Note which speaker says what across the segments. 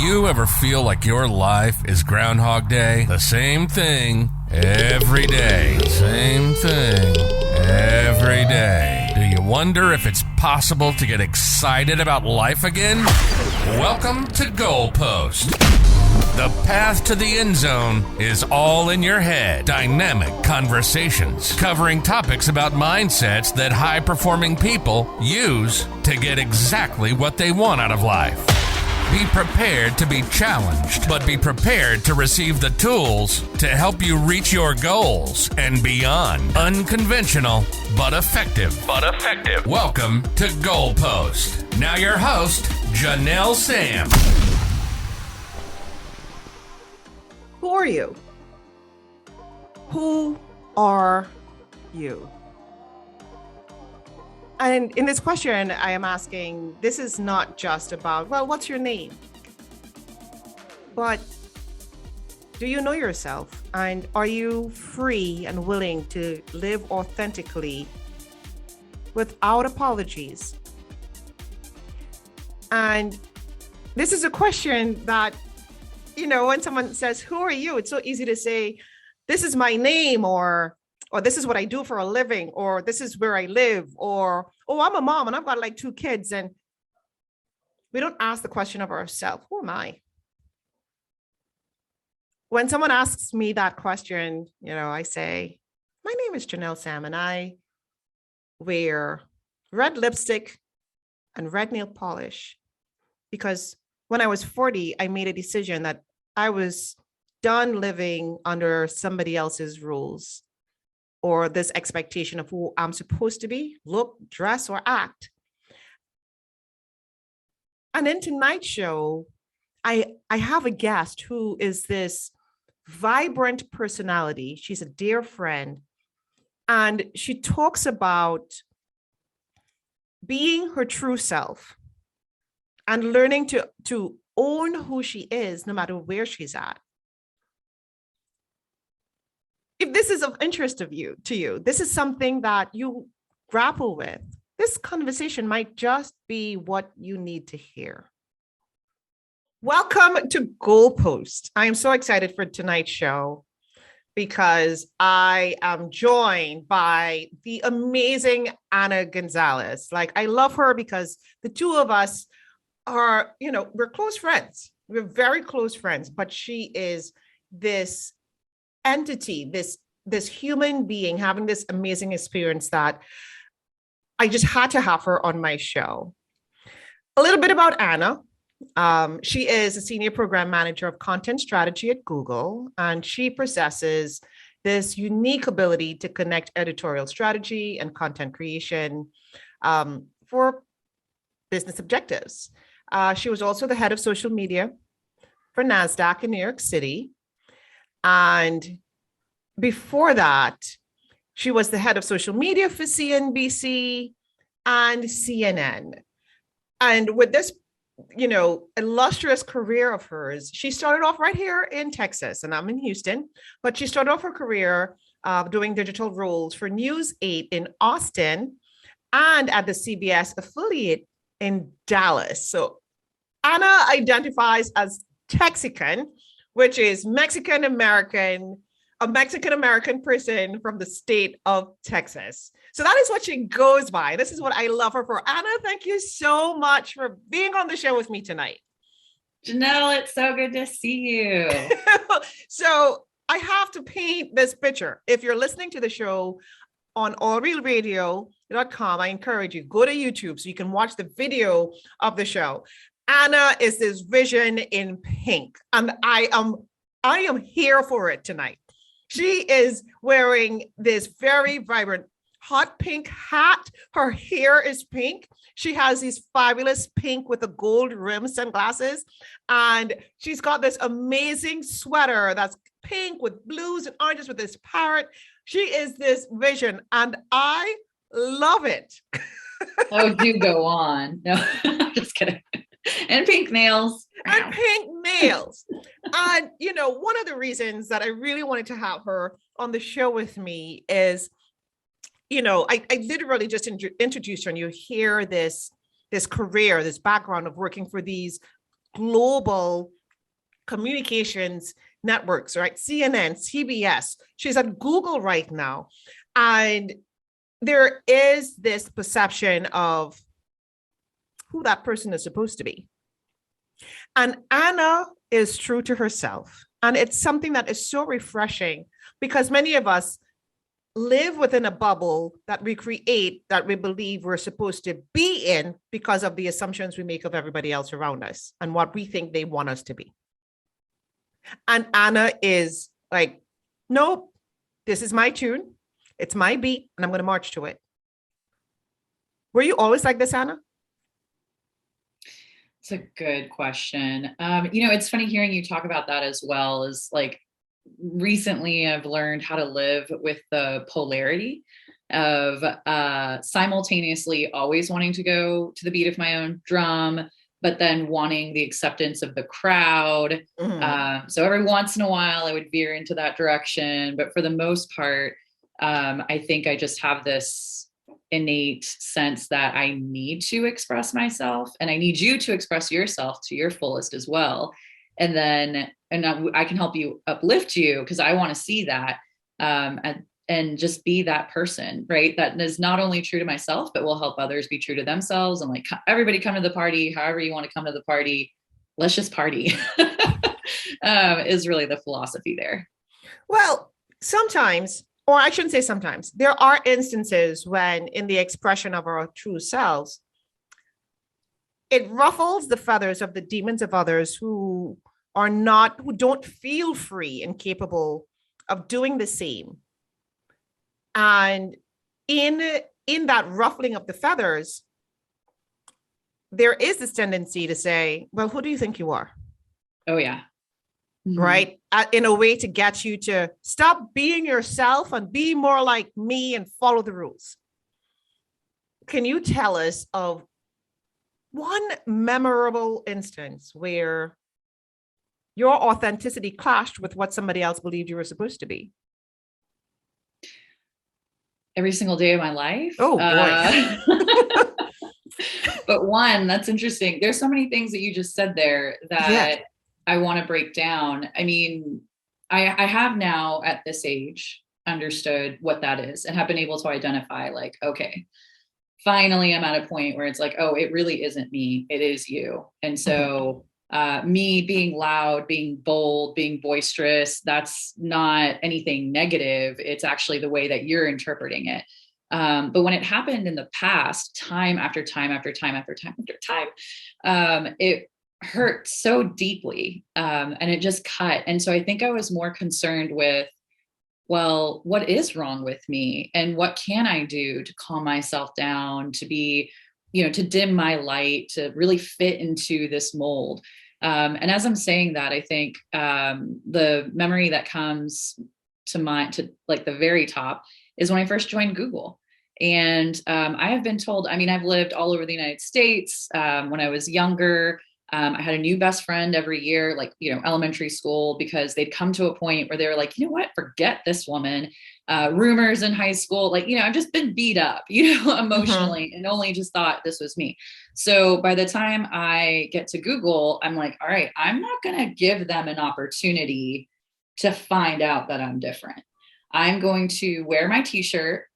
Speaker 1: you ever feel like your life is Groundhog Day? The same thing every day. Same thing every day. Do you wonder if it's possible to get excited about life again? Welcome to GoalPost. The path to the end zone is all in your head. Dynamic conversations covering topics about mindsets that high-performing people use to get exactly what they want out of life. Be prepared to be challenged, but be prepared to receive the tools to help you reach your goals and beyond. Unconventional, but effective. Welcome to GoalPost. Now your host, Janelle Sam.
Speaker 2: Who are you? Who are you? And in this question, I am asking, this is not just about, well, what's your name? But do you know yourself? And are you free and willing to live authentically without apologies? And this is a question that, you know, when someone says, who are you? It's so easy to say, this is my name, or this is what I do for a living, or this is where I live, or, oh, I'm a mom and I've got like 2 kids. And we don't ask the question of ourselves, who am I? When someone asks me that question, you know, I say, my name is Janelle Sam and I wear red lipstick and red nail polish because when I was 40, I made a decision that I was done living under somebody else's rules or this expectation of who I'm supposed to be, look, dress, or act. And in tonight's show, I have a guest who is this vibrant personality. She's a dear friend, and she talks about being her true self and learning to own who she is no matter where she's at. If this is of interest to you, this is something that you grapple with, this conversation might just be what you need to hear. Welcome to GoalPost. I am so excited for tonight's show because I am joined by the amazing Anna Gonzalez. Like, I love her because the two of us are, you know, we're close friends. We're very close friends, but she is this entity, this human being having this amazing experience that I just had to have her on my show. A little bit about Anna. She is a senior program manager of content strategy at Google, and she possesses this unique ability to connect editorial strategy and content creation for business objectives. She was also the head of social media for NASDAQ in New York City. And before that, she was the head of social media for CNBC and CNN. And with this, you know, illustrious career of hers, she started off right here in Texas, and I'm in Houston, but she started off her career doing digital roles for News 8 in Austin and at the CBS affiliate in Dallas. So Anna identifies as Texican, which is a Mexican-American person from the state of Texas. So that is what she goes by. This is what I love her for. Anna, thank you so much for being on the show with me tonight.
Speaker 3: Janelle, it's so good to see you.
Speaker 2: So I have to paint this picture. If you're listening to the show on allrealradio.com, I encourage you, go to YouTube so you can watch the video of the show. Anna is this vision in pink, and I am here for it tonight. She is wearing this very vibrant hot pink hat. Her hair is pink. She has these fabulous pink with the gold rim sunglasses, and she's got this amazing sweater that's pink with blues and oranges with this parrot. She is this vision, and I love it.
Speaker 3: Oh, do go on. No, I'm just kidding. And pink nails.
Speaker 2: And pink nails. And, you know, one of the reasons that I really wanted to have her on the show with me is, you know, I literally just introduced her, and you hear this career, this background of working for these global communications networks, right? CNN, CBS. She's at Google right now. And there is this perception of who that person is supposed to be. And Anna is true to herself. And it's something that is so refreshing because many of us live within a bubble that we create that we believe we're supposed to be in because of the assumptions we make of everybody else around us and what we think they want us to be. And Anna is like, nope, this is my tune. It's my beat, and I'm going to march to it. Were you always like this, Anna?
Speaker 3: It's a good question. It's funny hearing you talk about that as well. Is like recently I've learned how to live with the polarity of simultaneously always wanting to go to the beat of my own drum, but then wanting the acceptance of the crowd. So every once in a while I would veer into that direction. But for the most part, I think I just have this innate sense that I need to express myself, and I need you to express yourself to your fullest as well. And I can help you uplift you because I want to see that and just be that person, right? That is not only true to myself, but will help others be true to themselves. And like, everybody come to the party, however you want to come to the party, let's just party is really the philosophy there.
Speaker 2: Well, sometimes, or I shouldn't say sometimes, there are instances when in the expression of our true selves, it ruffles the feathers of the demons of others who don't feel free and capable of doing the same. And in that ruffling of the feathers, there is this tendency to say, well, who do you think you are?
Speaker 3: Oh, yeah. Mm-hmm.
Speaker 2: Right? In a way to get you to stop being yourself and be more like me and follow the rules. Can you tell us of one memorable instance where your authenticity clashed with what somebody else believed you were supposed to be?
Speaker 3: Every single day of my life.
Speaker 2: Oh, boy.
Speaker 3: But one, that's interesting. There's so many things that you just said there that I want to break down. I mean, I have now at this age understood what that is and have been able to identify like, okay, finally I'm at a point where it's like, oh, it really isn't me. It is you. And so me being loud, being bold, being boisterous, that's not anything negative. It's actually the way that you're interpreting it. But when it happened in the past, time after time after time after time after time, it hurt so deeply and it just cut. And so I think I was more concerned with, well, what is wrong with me and what can I do to calm myself down, to be, to dim my light, to really fit into this mold. And as I'm saying that, I think the memory that comes to mind, to like the very top, is when I first joined Google. And I have been told, I mean, I've lived all over the United States. When I was younger, I had a new best friend every year, like, elementary school, because they'd come to a point where they were like, you know what, forget this woman. Rumors in high school, like, I've just been beat up, emotionally, and only just thought this was me. So by the time I get to Google, I'm like, all right, I'm not going to give them an opportunity to find out that I'm different. I'm going to wear my t-shirt,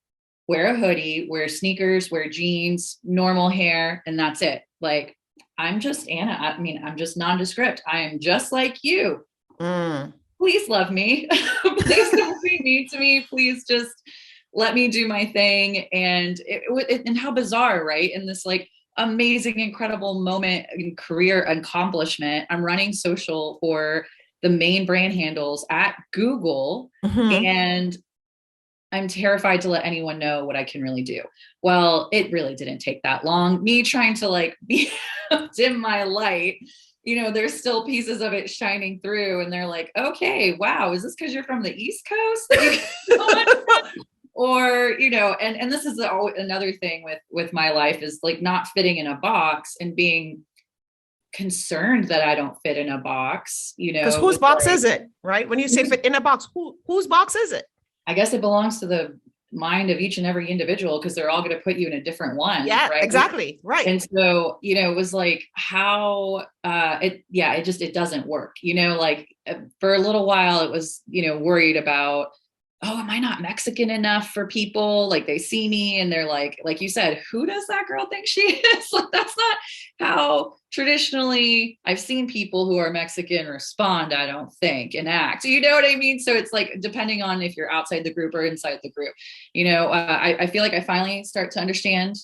Speaker 3: wear a hoodie, wear sneakers, wear jeans, normal hair, and that's it. Like, I'm just Anna. I mean, I'm just nondescript. I am just like you. Please love me. Please don't be mean to me. Please just let me do my thing. And and how bizarre, right? In this like amazing, incredible moment in career accomplishment, I'm running social for the main brand handles at Google, and I'm terrified to let anyone know what I can really do. Well, it really didn't take that long. Me trying to like dim my light, there's still pieces of it shining through, and they're like, okay, wow, is this because you're from the East Coast? Or, and this is another thing with my life is like not fitting in a box and being concerned that I don't fit in a box, because
Speaker 2: whose box is it, right? When you say fit in a box, whose box is it?
Speaker 3: I guess it belongs to the mind of each and every individual, because they're all going to put you in a different one.
Speaker 2: Yeah,
Speaker 3: right?
Speaker 2: exactly. Right.
Speaker 3: And so, it was like how it doesn't work, like for a little while it was, worried about, oh, am I not Mexican enough for people? Like they see me and they're like you said, who does that girl think she is? Like, that's not how traditionally I've seen people who are Mexican respond, I don't think, and act. You know what I mean? So it's like, depending on if you're outside the group or inside the group, I feel like I finally start to understand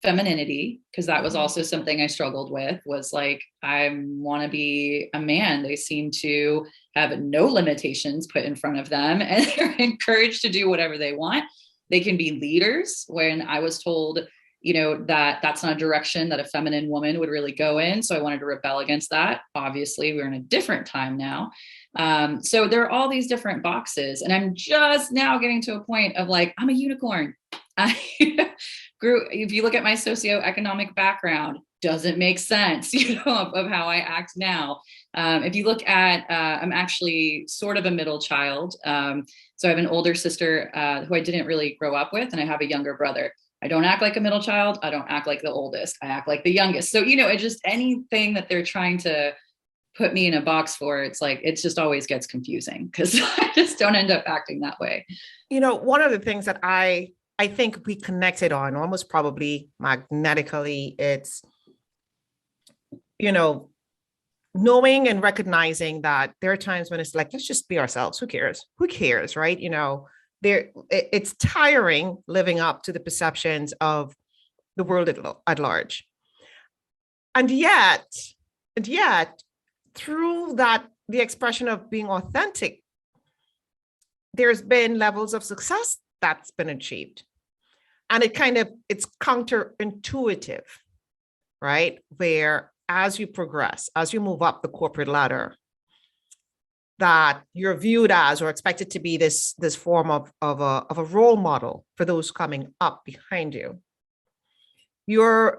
Speaker 3: femininity, because that was also something I struggled with, was like, I want to be a man. They seem to have no limitations put in front of them and they're encouraged to do whatever they want. They can be leaders, when I was told, that that's not a direction that a feminine woman would really go in. So I wanted to rebel against that. Obviously, we're in a different time now. So there are all these different boxes, and I'm just now getting to a point of like, I'm a unicorn. I if you look at my socioeconomic background, doesn't make sense, of how I act now. If you look at, I'm actually sort of a middle child. So I have an older sister who I didn't really grow up with, and I have a younger brother. I don't act like a middle child. I don't act like the oldest. I act like the youngest. So, it just, anything that they're trying to put me in a box for, it's like, it just always gets confusing, because I just don't end up acting that way.
Speaker 2: One of the things that I think we connected on almost probably magnetically, it's, knowing and recognizing that there are times when it's like, let's just be ourselves. Who cares? Right. It's tiring living up to the perceptions of the world at large. And yet through that, the expression of being authentic, there's been levels of success that's been achieved. And it's counterintuitive, right? Where as you progress, as you move up the corporate ladder, that you're viewed as or expected to be this form of a role model for those coming up behind you. You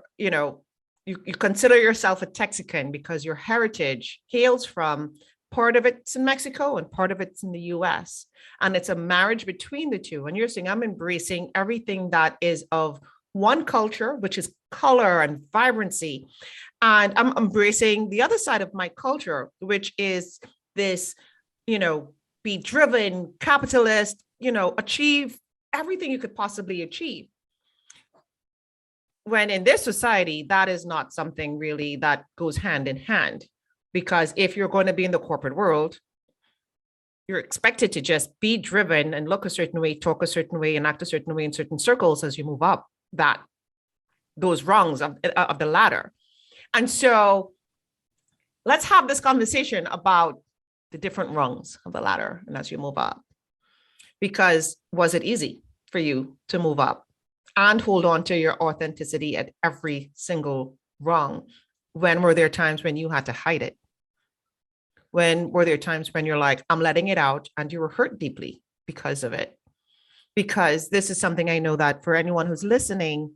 Speaker 2: consider yourself a Texican because your heritage hails from, part of it's in Mexico and part of it's in the US. And it's a marriage between the two. And you're saying, I'm embracing everything that is of one culture, which is color and vibrancy. And I'm embracing the other side of my culture, which is this, be driven, capitalist, achieve everything you could possibly achieve. When in this society, that is not something really that goes hand in hand. Because if you're going to be in the corporate world, you're expected to just be driven and look a certain way, talk a certain way, and act a certain way in certain circles as you move up those rungs of the ladder. And so let's have this conversation about the different rungs of the ladder and as you move up. Because was it easy for you to move up and hold on to your authenticity at every single rung? When were there times when you had to hide it? When were there times when you're like, I'm letting it out, and you were hurt deeply because of it? Because this is something I know that for anyone who's listening,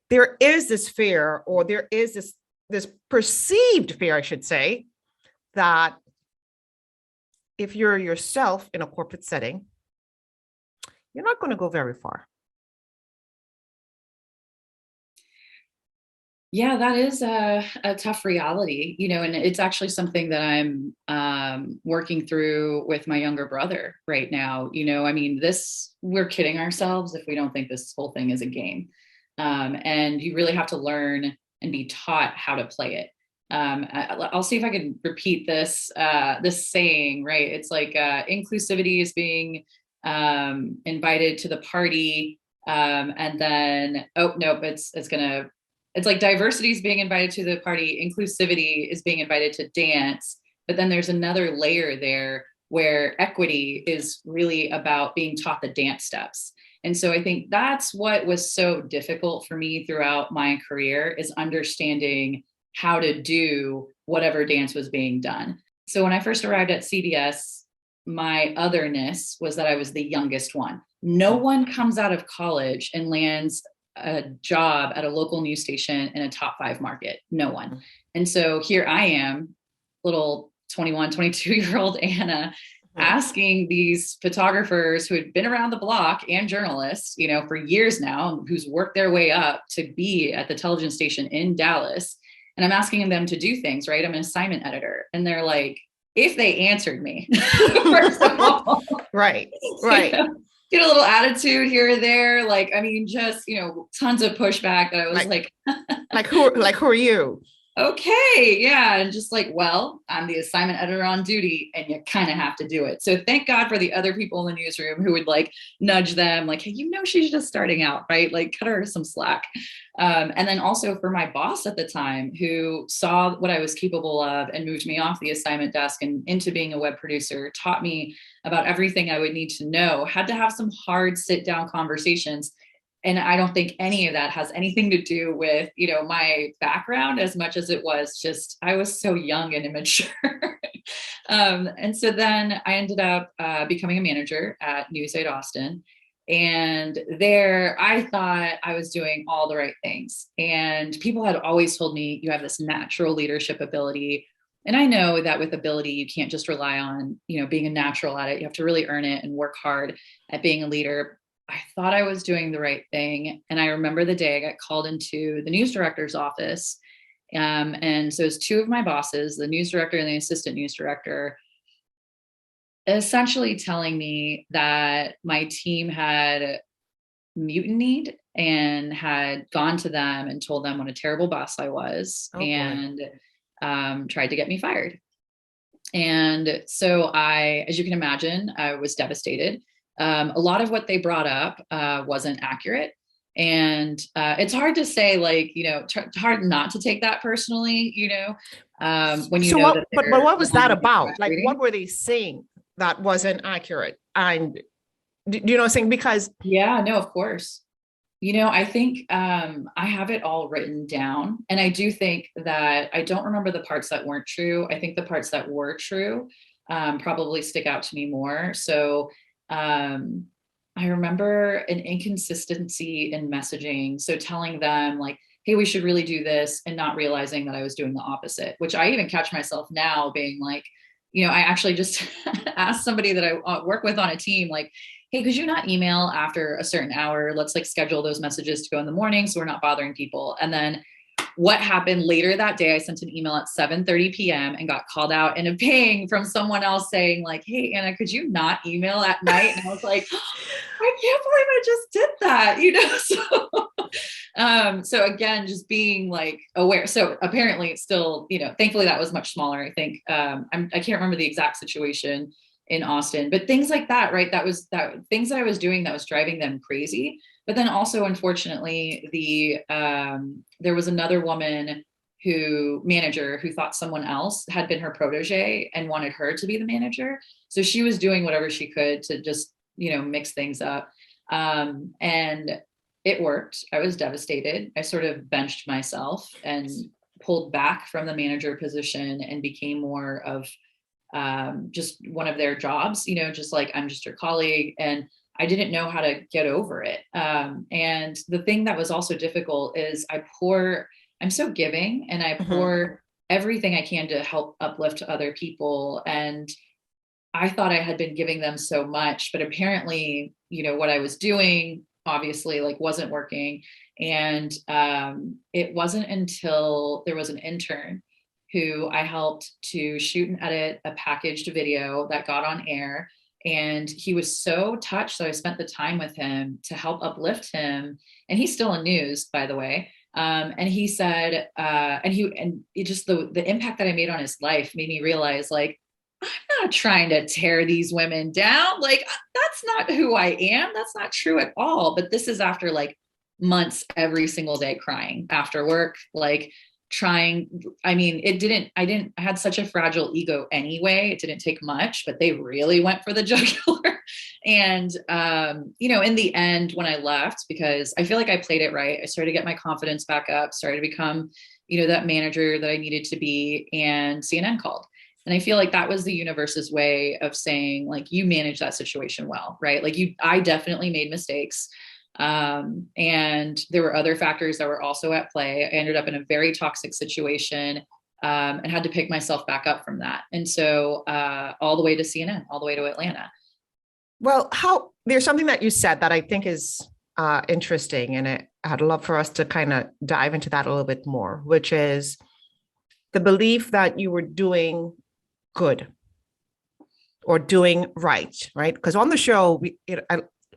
Speaker 2: there is this fear, or there is this perceived fear, I should say, that if you're yourself in a corporate setting, you're not going to go very far.
Speaker 3: Yeah, that is a tough reality, and it's actually something that I'm working through with my younger brother right now. We're kidding ourselves if we don't think this whole thing is a game. And you really have to learn and be taught how to play it. I'll see if I can repeat this saying, right? It's like inclusivity is being invited to the party, and then it's like diversity is being invited to the party, inclusivity is being invited to dance, but then there's another layer there where equity is really about being taught the dance steps. And so I think that's what was so difficult for me throughout my career, is understanding how to do whatever dance was being done. So when I first arrived at CBS, my otherness was that I was the youngest one. No one comes out of college and lands a job at a local news station in a top 5 market. No one. And so here I am, little 21, 22-year-old Anna, asking these photographers who had been around the block and journalists, for years now, who's worked their way up to be at the television station in Dallas. And I'm asking them to do things, right? I'm an assignment editor. And they're like, if they answered me, first of all,
Speaker 2: right.
Speaker 3: Get a little attitude here or there. Like, I mean, just, tons of pushback that I was
Speaker 2: like, who are you?
Speaker 3: Okay. Yeah. And just like, well, I'm the assignment editor on duty and you kind of have to do it. So thank God for the other people in the newsroom who would like nudge them like, hey, she's just starting out, right? Like cut her some slack. And then also for my boss at the time who saw what I was capable of and moved me off the assignment desk and into being a web producer, taught me about everything I would need to know, had to have some hard sit down conversations. And I don't think any of that has anything to do with, my background as much as it was just, I was so young and immature. And so then I ended up becoming a manager at News 8 Austin. And there I thought I was doing all the right things. And people had always told me, you have this natural leadership ability. And I know that with ability, you can't just rely on, being a natural at it. You have to really earn it and work hard at being a leader. I thought I was doing the right thing. And I remember the day I got called into the news director's office. And so it was two of my bosses, the news director and the assistant news director, essentially telling me that my team had mutinied and had gone to them and told them what a terrible boss I was and tried to get me fired. And so as you can imagine, I was devastated. A lot of what they brought up wasn't accurate. And it's hard to say, like, hard not to take that personally, when you know.
Speaker 2: But what was that about? Like, what were they saying that wasn't accurate? And do you know what I'm saying? Because
Speaker 3: yeah, no, of course. I think I have it all written down. And I do think that I don't remember the parts that weren't true. I think the parts that were true probably stick out to me more. So I remember an inconsistency in messaging. So telling them like, hey, we should really do this, and not realizing that I was doing the opposite, which I even catch myself now being like, I actually just asked somebody that I work with on a team, like, hey, could you not email after a certain hour? Let's like schedule those messages to go in the morning so we're not bothering people. And then what happened later that day, I sent an email at 7:30 p.m. and got called out in a ping from someone else saying like, hey, Anna, could you not email at night? And I was like, I can't believe I just did that, So again, just being like aware. So apparently it's still, thankfully that was much smaller. I think I can't remember the exact situation in Austin, but things like that, right? Things that I was doing that was driving them crazy. But then also, unfortunately, there was another woman manager who thought someone else had been her protege and wanted her to be the manager. So she was doing whatever she could to just, mix things up. And it worked. I was devastated. I sort of benched myself and pulled back from the manager position and became more of just one of their jobs, just like, I'm just your colleague. And I didn't know how to get over it. And the thing that was also difficult is I'm so giving, and I pour everything I can to help uplift other people. And I thought I had been giving them so much, but apparently, what I was doing obviously like wasn't working. And it wasn't until there was an intern who I helped to shoot and edit a packaged video that got on air. And he was so touched. So I spent the time with him to help uplift him. And he's still in news, by the way. And he said, the impact that I made on his life made me realize, like, I'm not trying to tear these women down. Like, that's not who I am. That's not true at all. But this is after like months every single day crying after work, like I had such a fragile ego anyway. It didn't take much, but they really went for the jugular. And, in the end, when I left, because I feel like I played it right, I started to get my confidence back up, started to become, that manager that I needed to be, and CNN called. And I feel like that was the universe's way of saying, like, you manage that situation well, right? Like I definitely made mistakes. And there were other factors that were also at play. I ended up in a very toxic situation. and had to pick myself back up from that. And so all the way to CNN, all the way to Atlanta.
Speaker 2: Well, there's something that you said that I think is interesting, and I'd love for us to kind of dive into that a little bit more, which is the belief that you were doing good or doing right? Because on the show,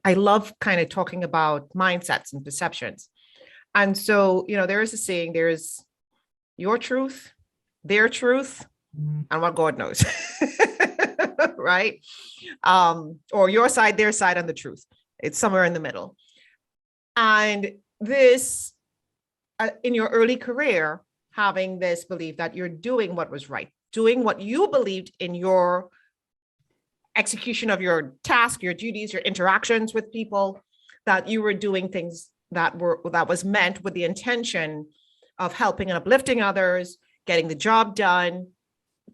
Speaker 2: I love kind of talking about mindsets and perceptions. And so, there is a saying, there's your truth, their truth, and what God knows, right? Or your side, their side, and the truth. It's somewhere in the middle. And this, in your early career, having this belief that you're doing what was right, doing what you believed in your execution of your task, your duties, your interactions with people, that you were doing things that was meant with the intention of helping and uplifting others, getting the job done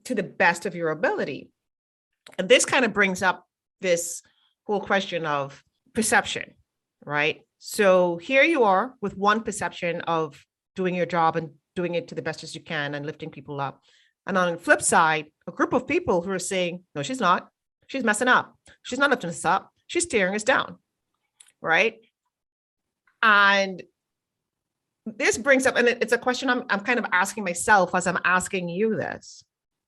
Speaker 2: to the best of your ability. And this kind of brings up this whole question of perception, right? So here you are with one perception of doing your job and doing it to the best as you can and lifting people up. And on the flip side, a group of people who are saying, no, she's not. She's messing up. She's not lifting us up. She's tearing us down, right? And this brings up, and it's a question I'm kind of asking myself as I'm asking you this.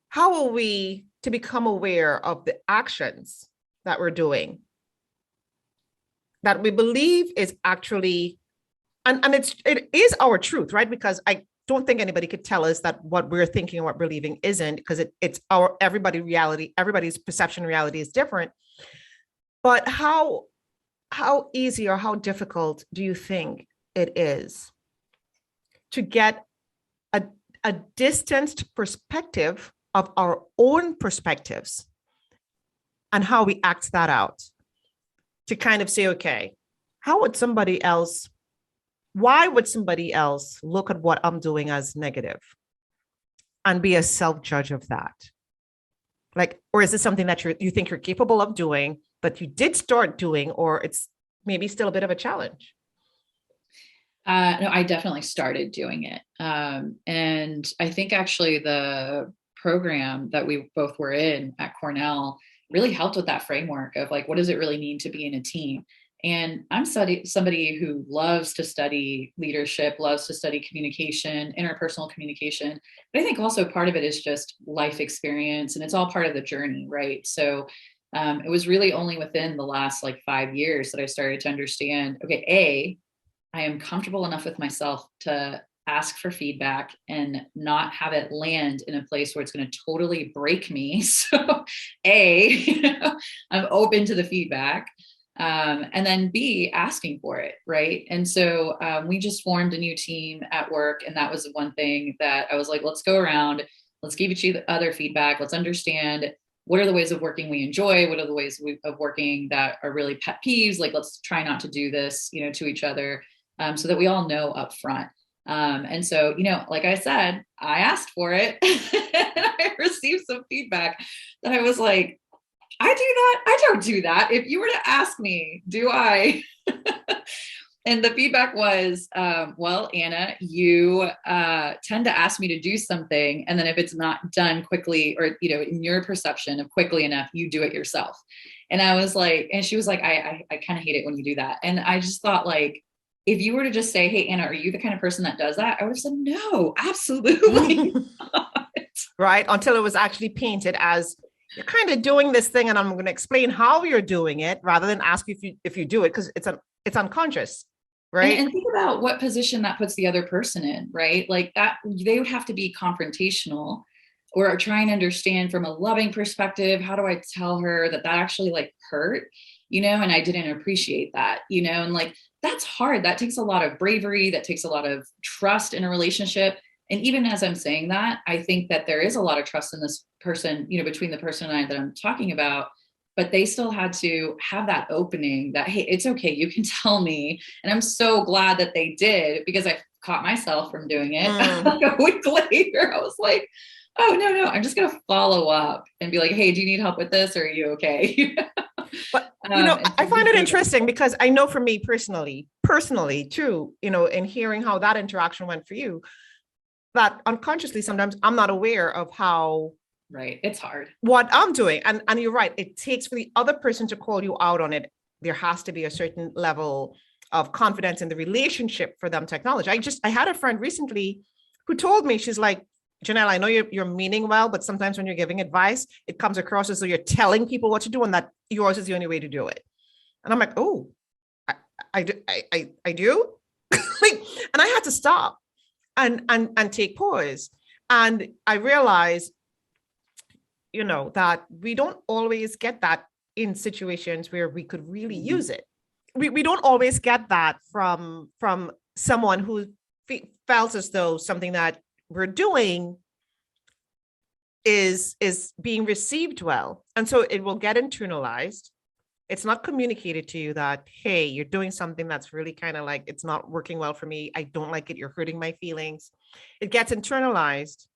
Speaker 2: How are we to become aware of the actions that we're doing that we believe is actually, and it is our truth, right? Because I don't think anybody could tell us that what we're thinking and what we're believing isn't, because it's everybody's reality, everybody's perception reality is different. But how easy or how difficult do you think it is to get a distanced perspective of our own perspectives and how we act that out, to kind of say, okay, why would somebody else look at what I'm doing as negative and be a self-judge of that? Or is it something that you think you're capable of doing, but you did start doing, or it's maybe still a bit of a challenge?
Speaker 3: No, I definitely started doing it. And I think actually the program that we both were in at Cornell really helped with that framework of what does it really mean to be in a team? And I'm somebody who loves to study leadership, loves to study communication, interpersonal communication. But I think also part of it is just life experience, and it's all part of the journey, right? So it was really only within the last 5 years that I started to understand, okay, I am comfortable enough with myself to ask for feedback and not have it land in a place where it's going to totally break me. So I'm open to the feedback. And then B, asking for it, right? And so we just formed a new team at work. And that was one thing that I was like, let's go around, let's give each other feedback. Let's understand what are the ways of working we enjoy, what are the ways of working that are really pet peeves. Let's try not to do this, to each other, so that we all know up front. And so, like I said, I asked for it and I received some feedback that I was like, I do that. I don't do that. If you were to ask me, do I? And the feedback was, well, Anna, you tend to ask me to do something. And then if it's not done quickly, or, in your perception of quickly enough, you do it yourself. And I was like, and she was like, I kind of hate it when you do that. And I just thought, if you were to just say, hey, Anna, are you the kind of person that does that? I would have said, no, absolutely not.
Speaker 2: Right. Until it was actually painted as, you're kind of doing this thing and I'm going to explain how you're doing it, rather than ask if you do it, because it's unconscious. Right.
Speaker 3: And think about what position that puts the other person in, right? That they would have to be confrontational or try and understand from a loving perspective. How do I tell her that actually hurt, and I didn't appreciate that, and that's hard. That takes a lot of bravery. That takes a lot of trust in a relationship. And even as I'm saying that, I think that there is a lot of trust in this person, between the person and I that I'm talking about, but they still had to have that opening that, hey, it's okay, you can tell me. And I'm so glad that they did, because I caught myself from doing it. A week later, I was like, oh, no, I'm just going to follow up and be like, hey, do you need help with this? Or are you okay?
Speaker 2: But, I find it interesting, because I know for me personally too, in hearing how that interaction went for you, that unconsciously sometimes I'm not aware of how
Speaker 3: right. It's hard.
Speaker 2: what I'm doing. And you're right. It takes for the other person to call you out on it. There has to be a certain level of confidence in the relationship for them to acknowledge. I had a friend recently who told me, she's like, Janelle, I know you're meaning well, but sometimes when you're giving advice, it comes across as though you're telling people what to do and that yours is the only way to do it. And I'm like, oh, I do. Like, and I had to stop and take pause. And I realized, that we don't always get that in situations where we could really use it. We don't always get that from someone who felt as though something that we're doing is being received well. And so it will get internalized. It's not communicated to you that, hey, you're doing something that's really kind of like, it's not working well for me. I don't like it. You're hurting my feelings. It gets internalized,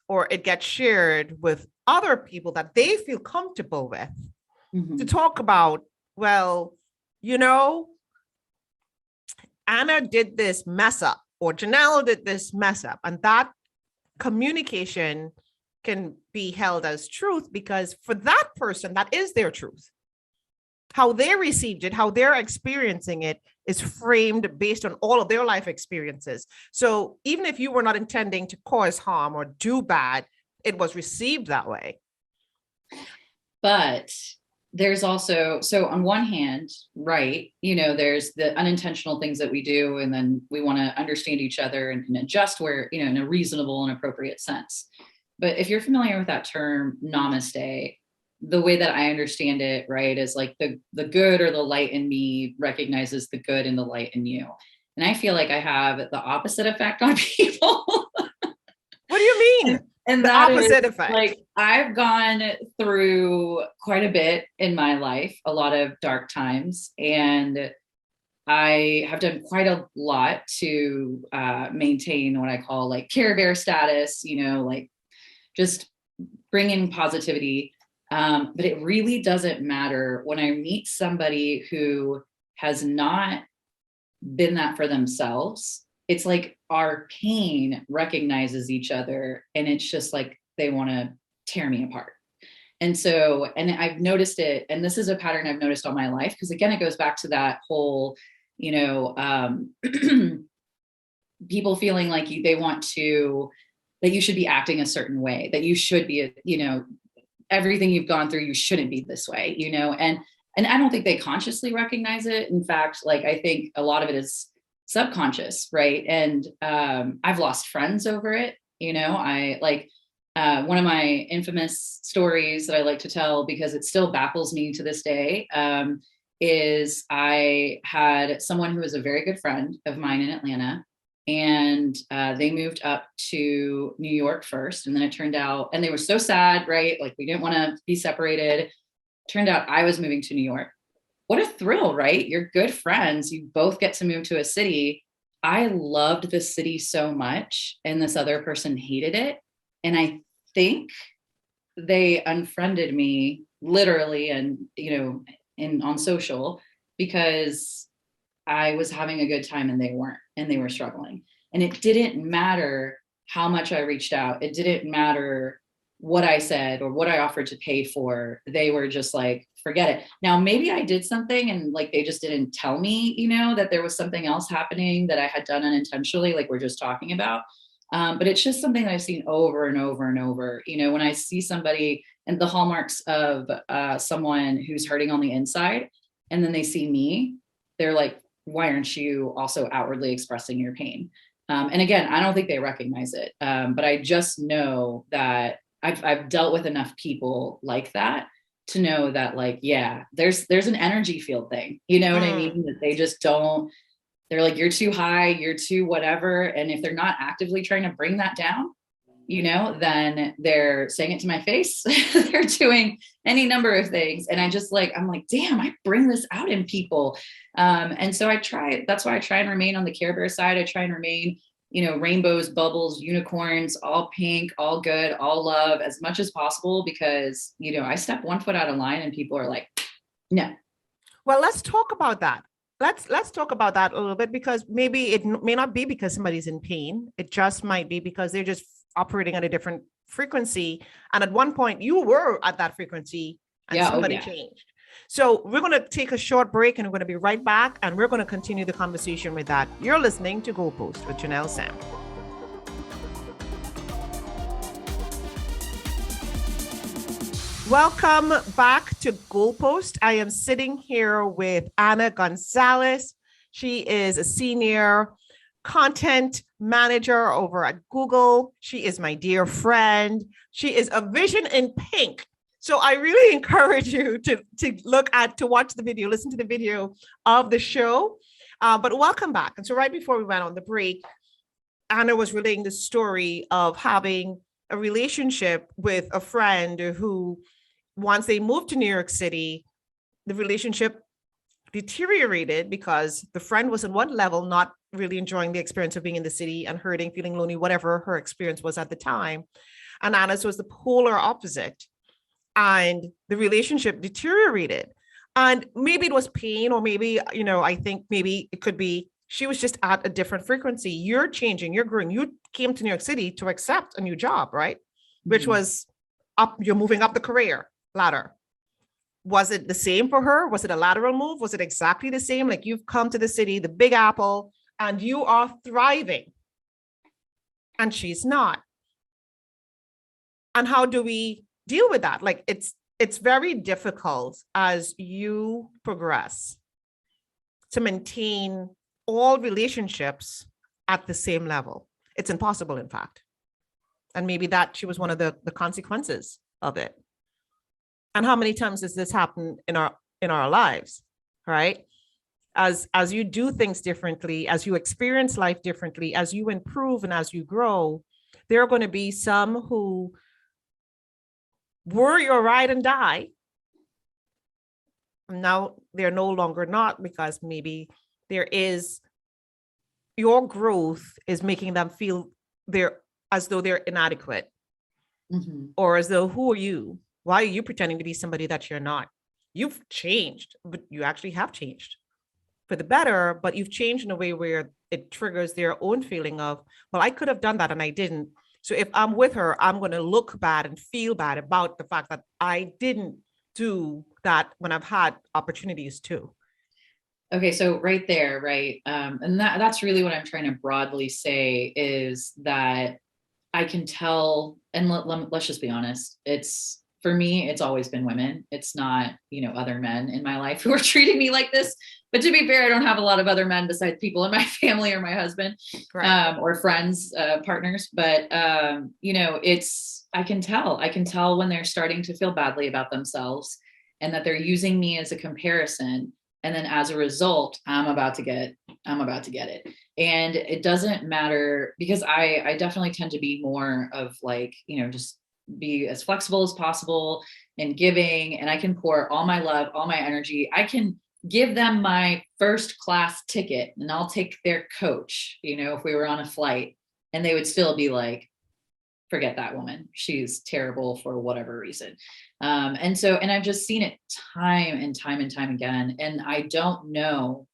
Speaker 2: or it gets shared with other people that they feel comfortable with to talk about, well, Anna did this mess up, or Janelle did this mess up. And that communication can be held as truth because for that person, that is their truth. How they received it, how they're experiencing it is framed based on all of their life experiences. So even if you were not intending to cause harm or do bad, it was received that way.
Speaker 3: But there's also, so on one hand, right, there's the unintentional things that we do, and then we want to understand each other and adjust where, in a reasonable and appropriate sense. But if you're familiar with that term, namaste, the way that I understand it, right, is like the good or the light in me recognizes the good and the light in you. And I feel like I have the opposite effect on people.
Speaker 2: What do you mean?
Speaker 3: And
Speaker 2: the opposite effect.
Speaker 3: Like, I've gone through quite a bit in my life, a lot of dark times, and I have done quite a lot to maintain what I call like Care Bear status, like just bring in positivity. But it really doesn't matter when I meet somebody who has not been that for themselves. It's like our pain recognizes each other, and it's just like they want to tear me apart. And so, and I've noticed it, and this is a pattern I've noticed all my life, because again, it goes back to that whole, people feeling like they want to, that you should be acting a certain way, that you should be, everything you've gone through, you shouldn't be this way, and I don't think they consciously recognize it. In fact, like, I think a lot of it is subconscious, right? And I've lost friends over it. I like one of my infamous stories that I like to tell, because it still baffles me to this day, is I had someone who was a very good friend of mine in Atlanta, and they moved up to New York first. And then it turned out, and they were so sad, right? Like, we didn't want to be separated. Turned out I was moving to New York. What a thrill, right? You're good friends. You both get to move to a city. I loved the city so much, and this other person hated it. And I think they unfriended me literally, and, on social, because I was having a good time and they weren't, and they were struggling. And it didn't matter how much I reached out. It didn't matter what I said or what I offered to pay for. They were just like, forget it. Now, maybe I did something and like, they just didn't tell me, that there was something else happening that I had done unintentionally, like we're just talking about. But it's just something that I've seen over and over and over. When I see somebody, and the hallmarks of someone who's hurting on the inside, and then they see me, they're like, why aren't you also outwardly expressing your pain? And again, I don't think they recognize it. But I just know that I've dealt with enough people like that to know that, like, yeah, there's an energy field thing, what I mean? That they just don't, they're like, you're too high, you're too whatever. And if they're not actively trying to bring that down, then they're saying it to my face. They're doing any number of things. And I'm like, damn, I bring this out in people. And so that's why I try and remain on the Care Bear side. I try and remain, rainbows, bubbles, unicorns, all pink, all good, all love, as much as possible, because, I step one foot out of line and people are like, no.
Speaker 2: Well, let's talk about that. let's talk about that a little bit, because maybe may not be because somebody's in pain. It just might be because they're just operating at a different frequency. And at one point you were at that frequency and somebody changed. So we're going to take a short break and we're going to be right back, and we're going to continue the conversation with that. You're listening to GoalPost with Janelle Sam. Welcome back to GoalPost. I am sitting here with Ana Gonzalez. She is a senior content manager over at Google. She is my dear friend. She is a vision in pink. So I really encourage you to watch the video, listen to the video of the show. But welcome back. And so right before we went on the break, Ana was relating the story of having a relationship with a friend who, once they moved to New York City, the relationship deteriorated because the friend was on one level not really enjoying the experience of being in the city and hurting, feeling lonely, whatever her experience was at the time. And Ana's was the polar opposite. And the relationship deteriorated. And maybe it was pain, or maybe, I think maybe it could be she was just at a different frequency. You're changing, you're growing. You came to New York City to accept a new job, right? Which was up, you're moving up the career ladder. Was it the same for her? Was it a lateral move? Was it exactly the same? Like, you've come to the city, the Big Apple, and you are thriving, and she's not. And how do we deal with that? Like, it's very difficult as you progress to maintain all relationships at the same level. It's impossible, in fact. And maybe that she was one of the consequences of it. And how many times does this happen in our lives, right? As you do things differently, as you experience life differently, as you improve and as you grow, there are going to be some who were your ride and die. Now they're no longer not, because maybe your growth is making them feel as though they're inadequate, or as though, who are you? Why are you pretending to be somebody that you're not? You've changed, but you actually have changed for the better, but you've changed in a way where it triggers their own feeling of, well, I could have done that and I didn't. So if I'm with her, I'm going to look bad and feel bad about the fact that I didn't do that when I've had opportunities to.
Speaker 3: Okay, so right there, right? And that's really what I'm trying to broadly say, is that I can tell, and let's just be honest, for me, it's always been women. It's not, other men in my life who are treating me like this. But to be fair, I don't have a lot of other men besides people in my family or my husband, or friends, partners. But, I can tell when they're starting to feel badly about themselves, and that they're using me as a comparison. And then as a result, I'm about to get it. And it doesn't matter, because I definitely tend to be more of like, just be as flexible as possible and giving, and I can pour all my love, all my energy. I can give them my first class ticket and I'll take their coach, if we were on a flight, and they would still be like, forget that woman. She's terrible for whatever reason. And I've just seen it time and time again. And I don't know.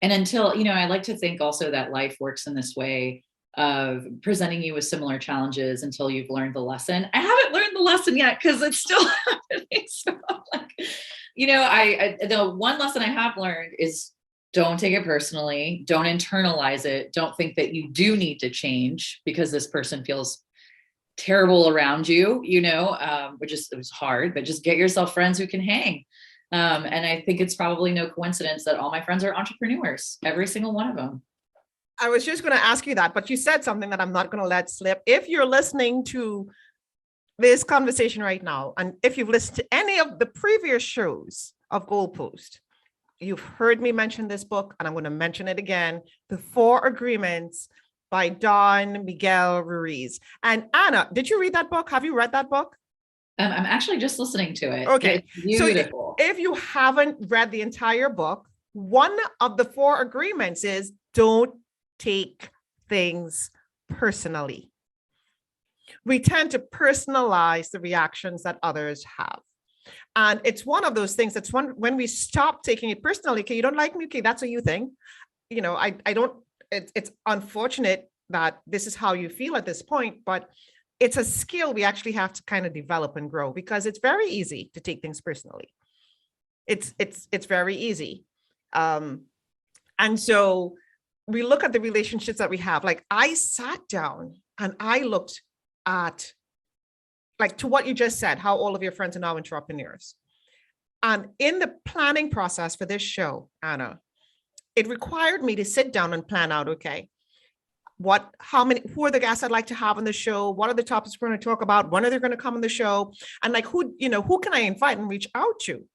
Speaker 3: And until, I like to think also that life works in this way of presenting you with similar challenges until you've learned the lesson. I haven't learned the lesson yet, because it's still happening. So the one lesson I have learned is, don't take it personally. Don't internalize it. Don't think that you do need to change because this person feels terrible around you, which is, it was hard, but just get yourself friends who can hang. And I think it's probably no coincidence that all my friends are entrepreneurs, every single one of them.
Speaker 2: I was just going to ask you that, but you said something that I'm not going to let slip. If you're listening to this conversation right now, and if you've listened to any of the previous shows of GoalPost, you've heard me mention this book, and I'm going to mention it again, The 4 Agreements by Don Miguel Ruiz. And Ana, did you read that book? Have you read that book?
Speaker 3: I'm actually just listening to it.
Speaker 2: Okay.
Speaker 3: It's beautiful.
Speaker 2: So if you haven't read the entire book, one of the 4 agreements is, don't take things personally. We tend to personalize the reactions that others have. And it's one of those things that's when we stop taking it personally. Okay, you don't like me. Okay, that's a you thing. I don't, it's unfortunate that this is how you feel at this point, but it's a skill we actually have to kind of develop and grow, because it's very easy to take things personally. It's very easy. And so we look at the relationships that we have. Like, I sat down and I looked at, like, to what you just said, how all of your friends are now entrepreneurs. And in the planning process for this show, Anna, it required me to sit down and plan out, okay, who are the guests I'd like to have on the show? What are the topics we're going to talk about? When are they going to come on the show? And like, who can I invite and reach out to?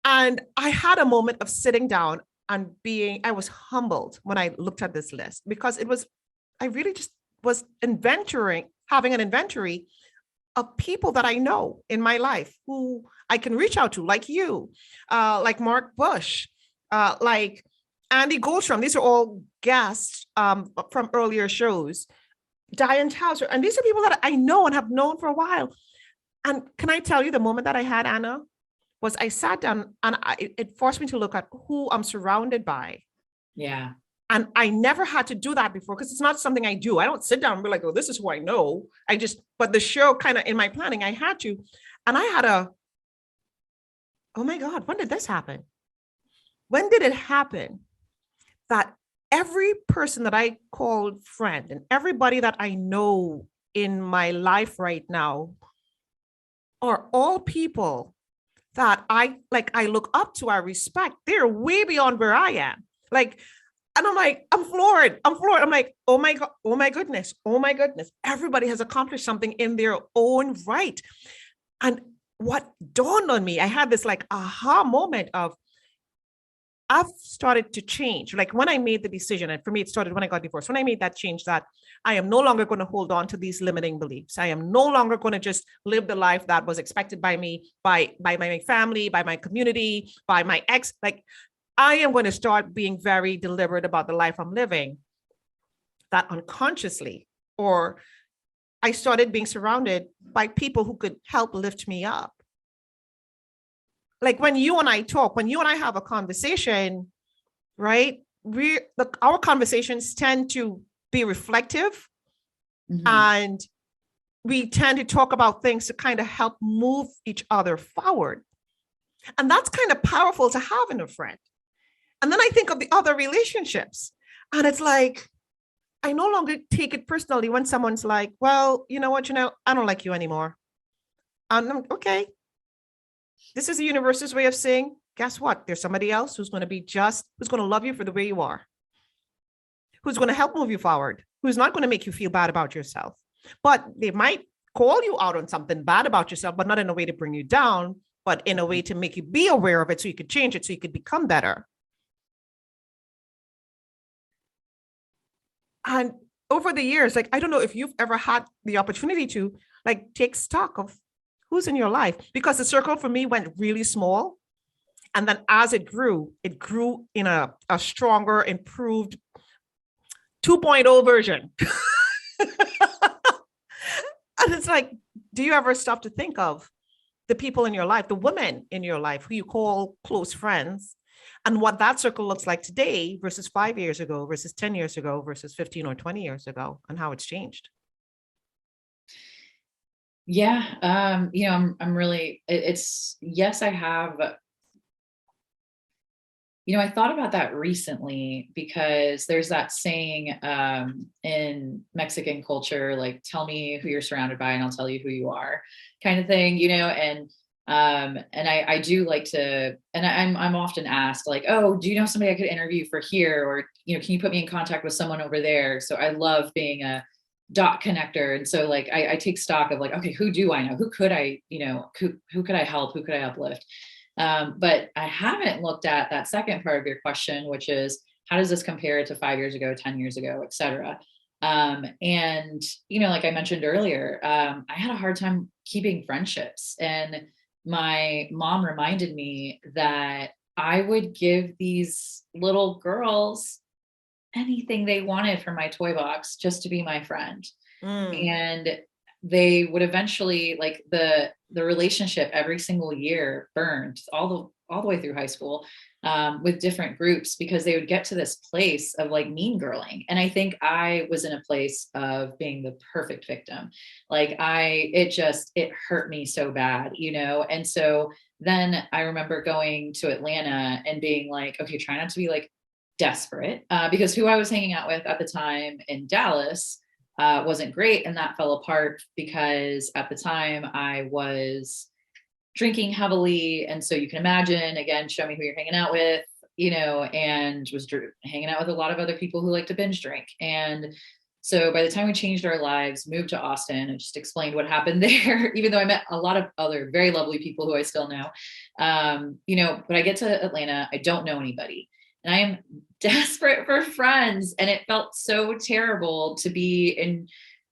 Speaker 2: And I had a moment of sitting down and I was humbled when I looked at this list, because I really just was having an inventory of people that I know in my life who I can reach out to, like you, like Mark Bush, like Andy Goldstrom. These are all guests from earlier shows, Diane Towser. And these are people that I know and have known for a while. And can I tell you, the moment that I had, Anna, was I sat down and it forced me to look at who I'm surrounded by.
Speaker 3: Yeah.
Speaker 2: And I never had to do that before, because it's not something I do. I don't sit down and be like, oh, this is who I know. But the show kind of, in my planning, I had to. And I had oh my God, when did this happen? When did it happen that every person that I called friend and everybody that I know in my life right now are all people that I look up to, I respect? They're way beyond where I am. Like, and I'm like, I'm floored. I'm like, oh my God, oh my goodness. Everybody has accomplished something in their own right. And what dawned on me, I had this like aha moment of, I've started to change. Like, when I made the decision, and for me, it started when I got divorced. When I made that change, that I am no longer going to hold on to these limiting beliefs. I am no longer going to just live the life that was expected by me, by my family, by my community, by my ex. Like, I am going to start being very deliberate about the life I'm living. That unconsciously, or I started being surrounded by people who could help lift me up. Like, when you and I talk, when you and I have a conversation, right? Our conversations tend to be reflective, and we tend to talk about things to kind of help move each other forward. And that's kind of powerful to have in a friend. And then I think of the other relationships, and it's like, I no longer take it personally when someone's like, well, you know what, I don't like you anymore. And I'm okay. This is the universe's way of saying, guess what? There's somebody else who's going to love you for the way you are, who's going to help move you forward, who's not going to make you feel bad about yourself. But they might call you out on something bad about yourself, but not in a way to bring you down, but in a way to make you be aware of it so you could change it, so you could become better. And over the years, like, I don't know if you've ever had the opportunity to like take stock of who's in your life, because the circle for me went really small. And then as it grew in a stronger, improved 2.0 version. And it's like, do you ever stop to think of the people in your life, the women in your life who you call close friends, and what that circle looks like today versus 5 years ago, versus 10 years ago, versus 15 or 20 years ago, and how it's changed?
Speaker 3: Yeah. I'm really, yes, I have, I thought about that recently, because there's that saying in Mexican culture, like, tell me who you're surrounded by and I'll tell you who you are, kind of thing, and I do like to, and I'm often asked, like, oh, do you know somebody I could interview for here? Or, can you put me in contact with someone over there? So I love being a dot connector. And so like, I take stock of like, okay, who do I know? Who could I, who could I help? Who could I uplift? But I haven't looked at that second part of your question, which is, how does this compare to 5 years ago, 10 years ago, et cetera? And, like I mentioned earlier, I had a hard time keeping friendships, and my mom reminded me that I would give these little girls anything they wanted from my toy box just to be my friend. And they would eventually, like, the relationship every single year burned all the way through high school, with different groups, because they would get to this place of like mean girling. And I think I was in a place of being the perfect victim. Like it hurt me so bad, you know? And so then I remember going to Atlanta and being like, okay, try not to be like desperate, because who I was hanging out with at the time in Dallas wasn't great. And that fell apart because at the time I was drinking heavily. And so you can imagine, again, show me who you're hanging out with, you know, and was hanging out with a lot of other people who like to binge drink. And so by the time we changed our lives, moved to Austin, and just explained what happened there, even though I met a lot of other very lovely people who I still know, you know, but I get to Atlanta, I don't know anybody, and I am desperate for friends. And it felt so terrible to be in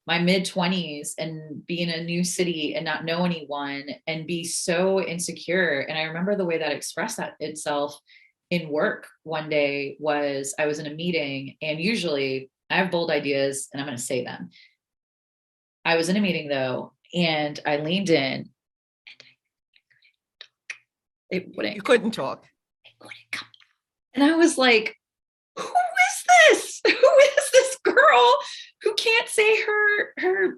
Speaker 3: my mid 20s and be in a new city and not know anyone and be so insecure. And I remember the way that expressed that itself in work one day was I was in a meeting, and usually I have bold ideas and I'm going to say them. I was in a meeting though, and I leaned in and it wouldn't.
Speaker 2: You couldn't talk.
Speaker 3: It wouldn't come. And I was like, who is this? Who is this girl who can't say her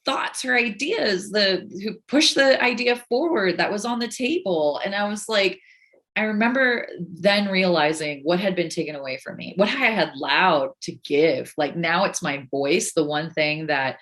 Speaker 3: thoughts, her ideas, who pushed the idea forward that was on the table? And I was like, I remember then realizing what had been taken away from me, what I had allowed to give. Like now it's my voice. The one thing that,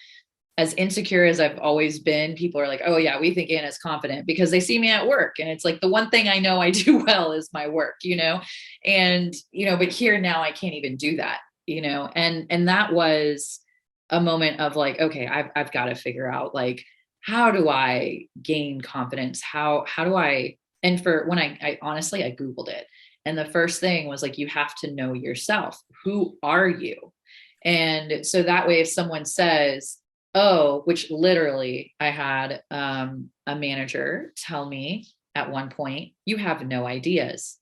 Speaker 3: as insecure as I've always been, people are like, oh yeah, we think Anna's confident because they see me at work. And it's like, the one thing I know I do well is my work, you know? And, you know, but here now I can't even do that, you know? And that was a moment of like, okay, I've got to figure out, like, how do I gain confidence? How do I, and for when I honestly, I Googled it. And the first thing was like, you have to know yourself. Who are you? And so that way, if someone says, oh, which literally I had a manager tell me at one point, you have no ideas.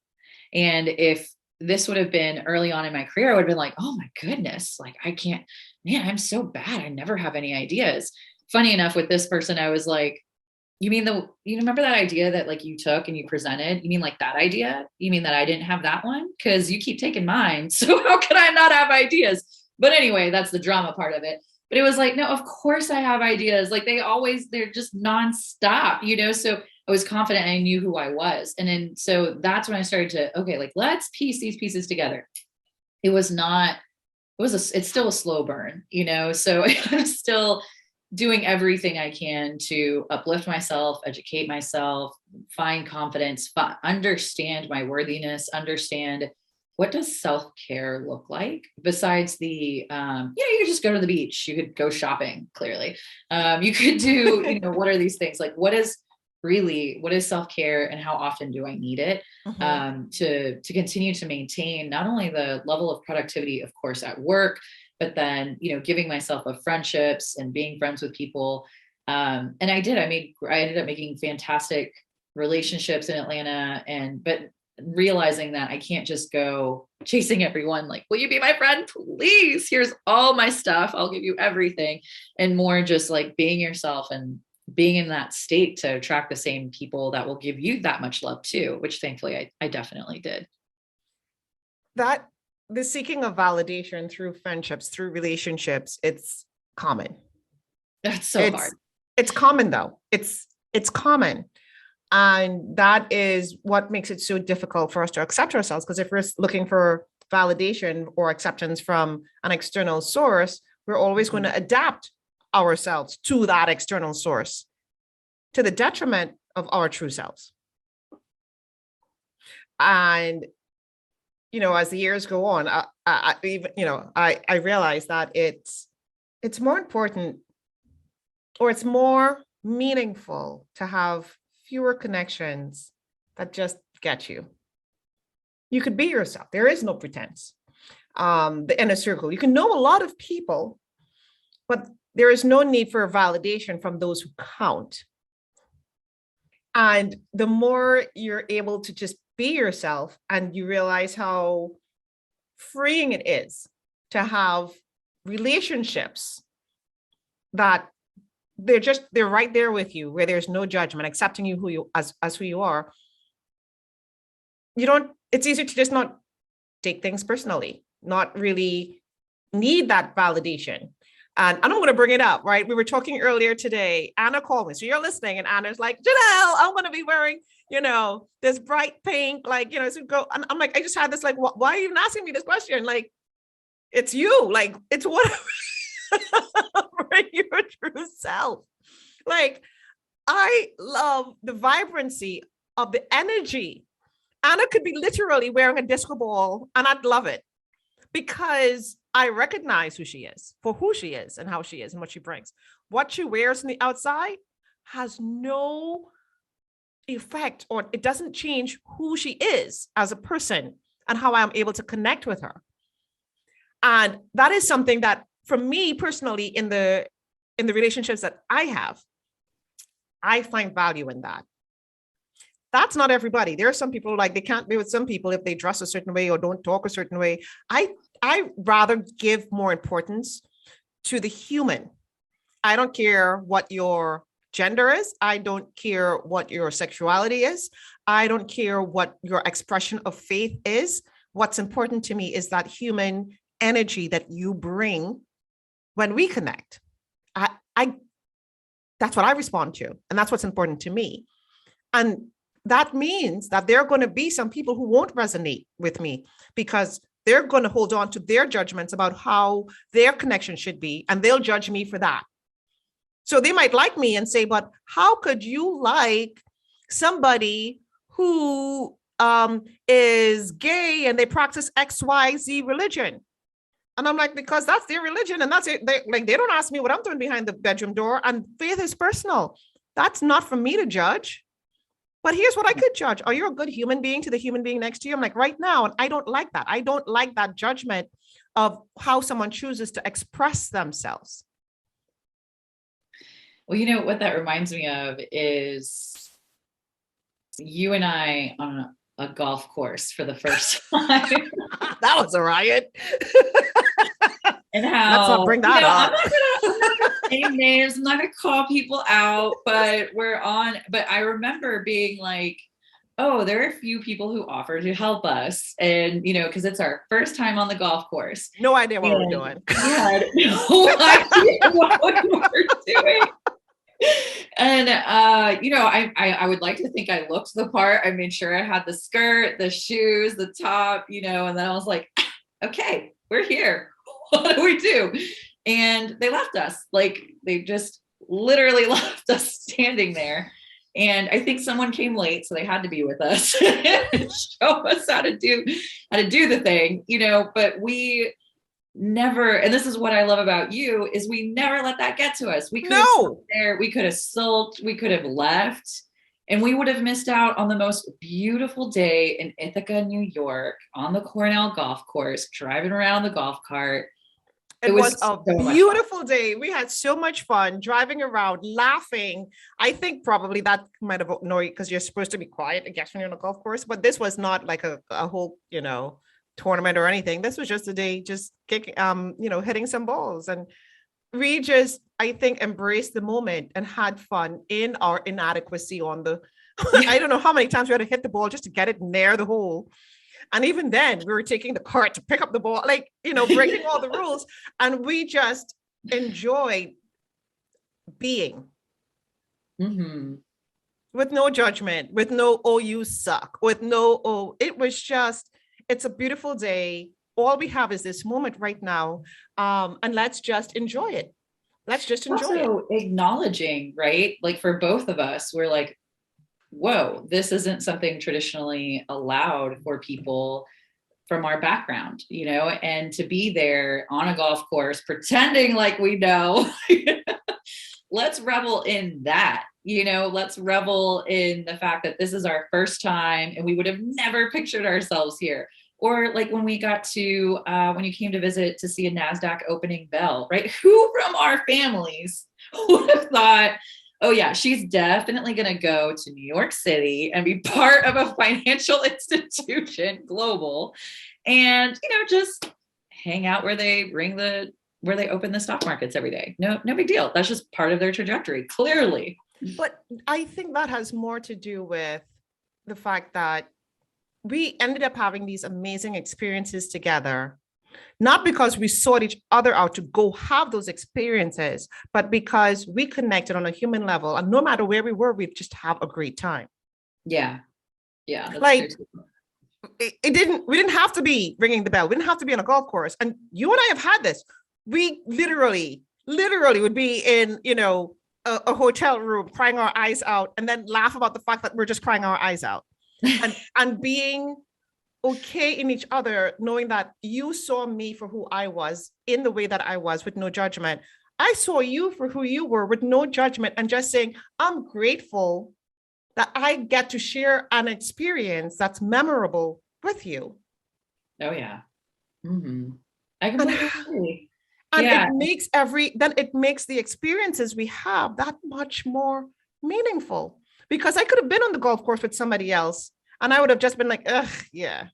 Speaker 3: And if this would have been early on in my career, I would have been like, oh my goodness, like I can't, man, I'm so bad. I never have any ideas. Funny enough, with this person, I was like, you remember that idea that like you took and you presented? You mean like that idea? You mean that I didn't have that one? Because you keep taking mine. So how can I not have ideas? But anyway, that's the drama part of it. But it was like, no, of course I have ideas. Like they're just nonstop, you know? So I was confident and I knew who I was. And then, so that's when I started to, okay, like let's piece these pieces together. It's still a slow burn, you know? So I'm still doing everything I can to uplift myself, educate myself, find confidence, understand my worthiness, understand what does self-care look like besides the, you could just go to the beach. You could go shopping, clearly. You could do, what are these things? Like, what is self-care and how often do I need it to continue to maintain not only the level of productivity, of course, at work, but then, giving myself of friendships and being friends with people. And I ended up making fantastic relationships in Atlanta, but realizing that I can't just go chasing everyone like, will you be my friend, please? Here's all my stuff, I'll give you everything. And more just like being yourself and being in that state to attract the same people that will give you that much love too, which thankfully I definitely did.
Speaker 2: That the seeking of validation through friendships, through relationships, it's common.
Speaker 3: That's so hard.
Speaker 2: It's common though. It's common. And that is what makes it so difficult for us to accept ourselves. Because if we're looking for validation or acceptance from an external source, we're always going to adapt ourselves to that external source to the detriment of our true selves. And, as the years go on, I realize that it's more important, or it's more meaningful to have fewer connections that just get you. You could be yourself. There is no pretense. The inner circle. You can know a lot of people, but there is no need for validation from those who count. And the more you're able to just be yourself, and you realize how freeing it is to have relationships that they're right there with you, where there's no judgment, accepting you as who you are. It's easier to just not take things personally, not really need that validation. And I'm going to bring it up, right? We were talking earlier today. Anna called me. So you're listening, and Anna's like, Janelle, I'm going to be wearing, this bright pink, so go. And I'm like, I just had this, like, why are you even asking me this question? Like, it's you, like, it's what bring your true self. Like, I love the vibrancy of the energy. Anna could be literally wearing a disco ball, and I'd love it, because I recognize who she is for who she is and how she is and what she brings. What she wears on the outside has no effect, or it doesn't change who she is as a person and how I'm able to connect with her. And that is something that, for me personally, in the relationships that I have, I find value in that. That's not everybody. There are some people, like, they can't be with some people if they dress a certain way or don't talk a certain way. I rather give more importance to the human. I don't care what your gender is. I don't care what your sexuality is. I don't care what your expression of faith is. What's important to me is that human energy that you bring when we connect. That's what I respond to. And that's what's important to me. And that means that there are going to be some people who won't resonate with me, because they're going to hold on to their judgments about how their connection should be, and they'll judge me for that. So they might like me and say, but how could you like somebody who is gay and they practice XYZ religion? And I'm like, because that's their religion and that's it. They don't ask me what I'm doing behind the bedroom door, and faith is personal. That's not for me to judge. But here's what I could judge. Are you a good human being to the human being next to you? I'm like, right now. And I don't like that. I don't like that judgment of how someone chooses to express themselves.
Speaker 3: Well, you know what that reminds me of is you and I on a golf course for the first time.
Speaker 2: That was a riot.
Speaker 3: And how,
Speaker 2: let's not bring that up.
Speaker 3: I'm not gonna name names. I'm not gonna call people out, but but I remember being like, oh, there are a few people who offer to help us. And, because it's our first time on the golf course.
Speaker 2: No idea what we're doing.
Speaker 3: We had no idea what we were doing. And, I would like to think I looked the part. I made sure I had the skirt, the shoes, the top, and then I was like, okay, we're here. What do we do? And they left us. Like, they just literally left us standing there. And I think someone came late, so they had to be with us and show us how to do the thing, but we never, and this is what I love about you, is we never let that get to us. We could have sat there, we could have sulked, we could have left, and we would have missed out on the most beautiful day in Ithaca, New York, on the Cornell golf course, driving around the golf cart.
Speaker 2: It was a beautiful day. We had so much fun driving around, laughing. I think probably that might have annoyed, because you're supposed to be quiet, I guess, when you're on a golf course. But this was not like a whole, tournament or anything. This was just a day, just kicking, hitting some balls. And we just, I think, embraced the moment and had fun in our inadequacy on the, I don't know how many times we had to hit the ball just to get it near the hole. And even then, we were taking the cart to pick up the ball, breaking all the rules. And we just enjoyed being with no judgment, with no, oh, you suck, with no, oh, it was just, it's a beautiful day. All we have is this moment right now. And let's just enjoy it. Let's just enjoy it.
Speaker 3: Acknowledging, right? Like, for both of us, we're like, whoa, this isn't something traditionally allowed for people from our background, and to be there on a golf course, pretending like we know, let's revel in that, let's revel in the fact that this is our first time and we would have never pictured ourselves here. Or like when we got to, when you came to visit to see a NASDAQ opening bell, right? Who from our families would have thought, oh yeah, she's definitely going to go to New York City and be part of a financial institution, global, and, just hang out where they ring the where they open the stock markets every day. No big deal. That's just part of their trajectory, clearly.
Speaker 2: But I think that has more to do with the fact that we ended up having these amazing experiences together, not because we sought each other out to go have those experiences, but because we connected on a human level. And no matter where we were, we'd just have a great time.
Speaker 3: Yeah. Yeah. That's
Speaker 2: like
Speaker 3: true.
Speaker 2: we didn't have to be ringing the bell. We didn't have to be on a golf course. And you and I have had this. We literally would be in, a hotel room crying our eyes out and then laugh about the fact that we're just crying our eyes out and being okay in each other, knowing that you saw me for who I was in the way that I was with no judgment. I saw you for who you were with no judgment and just saying, I'm grateful that I get to share an experience that's memorable with you.
Speaker 3: Oh yeah. Mm-hmm. I completely agree.
Speaker 2: And it makes the experiences we have that much more meaningful, because I could have been on the golf course with somebody else and I would have just been like, ugh, yeah.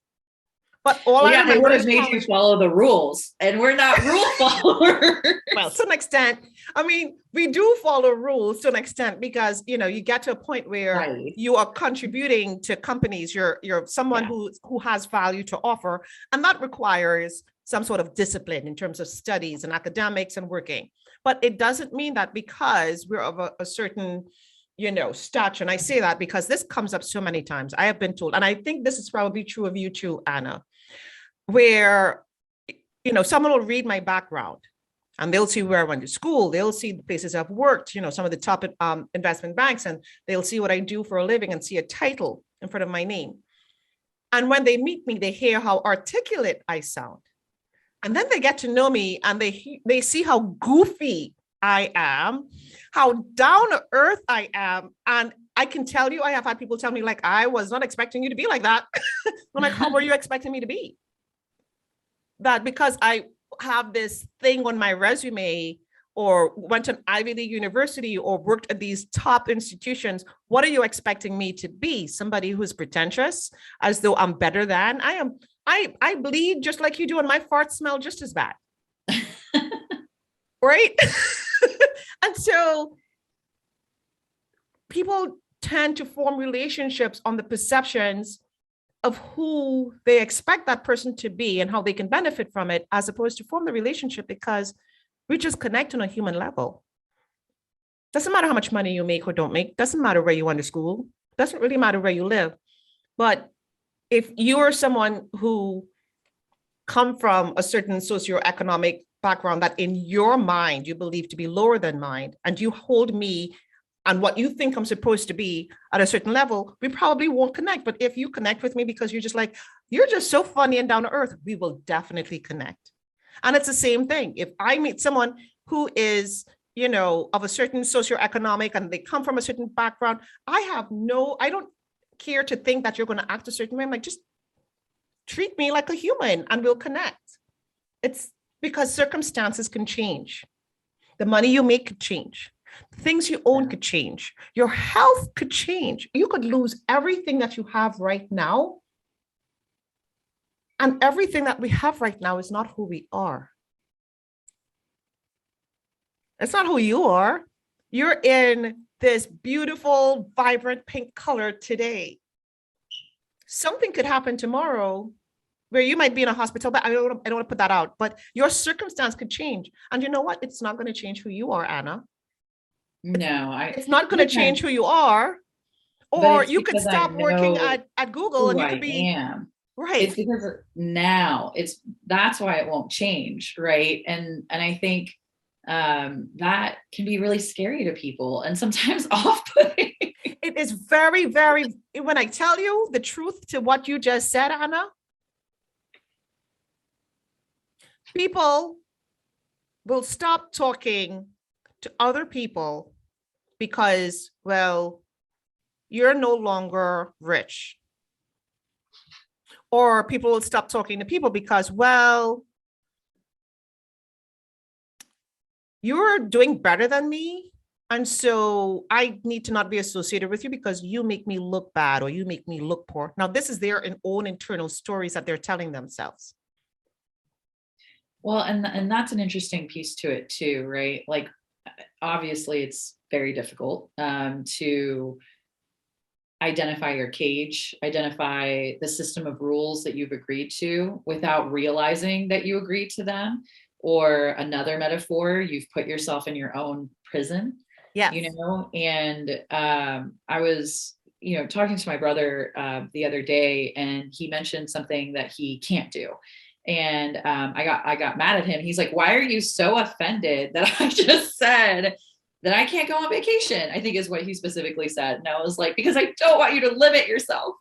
Speaker 2: But
Speaker 3: they would have made you follow the rules, and we're not rule followers.
Speaker 2: Well, to an extent, I mean, we do follow rules to an extent because, you get to a point where you are contributing to companies. You're someone who has value to offer, and that requires some sort of discipline in terms of studies and academics and working. But it doesn't mean that because we're of a certain stature. And I say that because this comes up so many times. I have been told, and I think this is probably true of you too, Anna, where, someone will read my background and they'll see where I went to school. They'll see the places I've worked, some of the top investment banks, and they'll see what I do for a living and see a title in front of my name. And when they meet me, they hear how articulate I sound. And then they get to know me and they see how goofy I am, how down to earth I am. And I can tell you, I have had people tell me, like, I was not expecting you to be like that. I'm like, how were you expecting me to be? That because I have this thing on my resume or went to an Ivy League university or worked at these top institutions, what are you expecting me to be? Somebody who's pretentious, as though I'm better than I am. I bleed just like you do, and my farts smell just as bad. Right? And so people tend to form relationships on the perceptions of who they expect that person to be and how they can benefit from it, as opposed to form the relationship because we just connect on a human level. Doesn't matter how much money you make or don't make. Doesn't matter where you went to school. Doesn't really matter where you live. But if you're someone who come from a certain socioeconomic background that in your mind you believe to be lower than mine, and you hold me and what you think I'm supposed to be at a certain level, we probably won't connect. But if you connect with me because you're just so funny and down to earth, we will definitely connect. And it's the same thing. If I meet someone who is, of a certain socioeconomic and they come from a certain background, I don't care to think that you're going to act a certain way. I'm like, just treat me like a human and we'll connect. It's because circumstances can change. The money you make could change. The things you own could change. Your health could change. You could lose everything that you have right now. And everything that we have right now is not who we are. It's not who you are. You're in this beautiful, vibrant pink color today. Something could happen tomorrow where you might be in a hospital, but I don't want to put that out, but your circumstance could change. And you know what? It's not going to change who you are, Anna. It's not going to change who you are. Or you could stop working at Google and you could be. Right.
Speaker 3: It's because that's why it won't change. Right. And I think that can be really scary to people and sometimes off-putting.
Speaker 2: It is very, very, when I tell you the truth to what you just said, Anna, people will stop talking to other people because, well, you're no longer rich. Or people will stop talking to people because, well, you're doing better than me. And so I need to not be associated with you because you make me look bad or you make me look poor. Now, this is their own internal stories that they're telling themselves.
Speaker 3: Well, and that's an interesting piece to it too, right? Like, obviously it's very difficult to identify your cage, identify the system of rules that you've agreed to without realizing that you agreed to them. Or another metaphor, you've put yourself in your own prison,
Speaker 2: Yes.
Speaker 3: you know? And I was, talking to my brother the other day, and he mentioned something that he can't do. And I got mad at him. He's like, "Why are you so offended that I just said that I can't go on vacation?" I think is what he specifically said. And I was like, "Because I don't want you to limit yourself."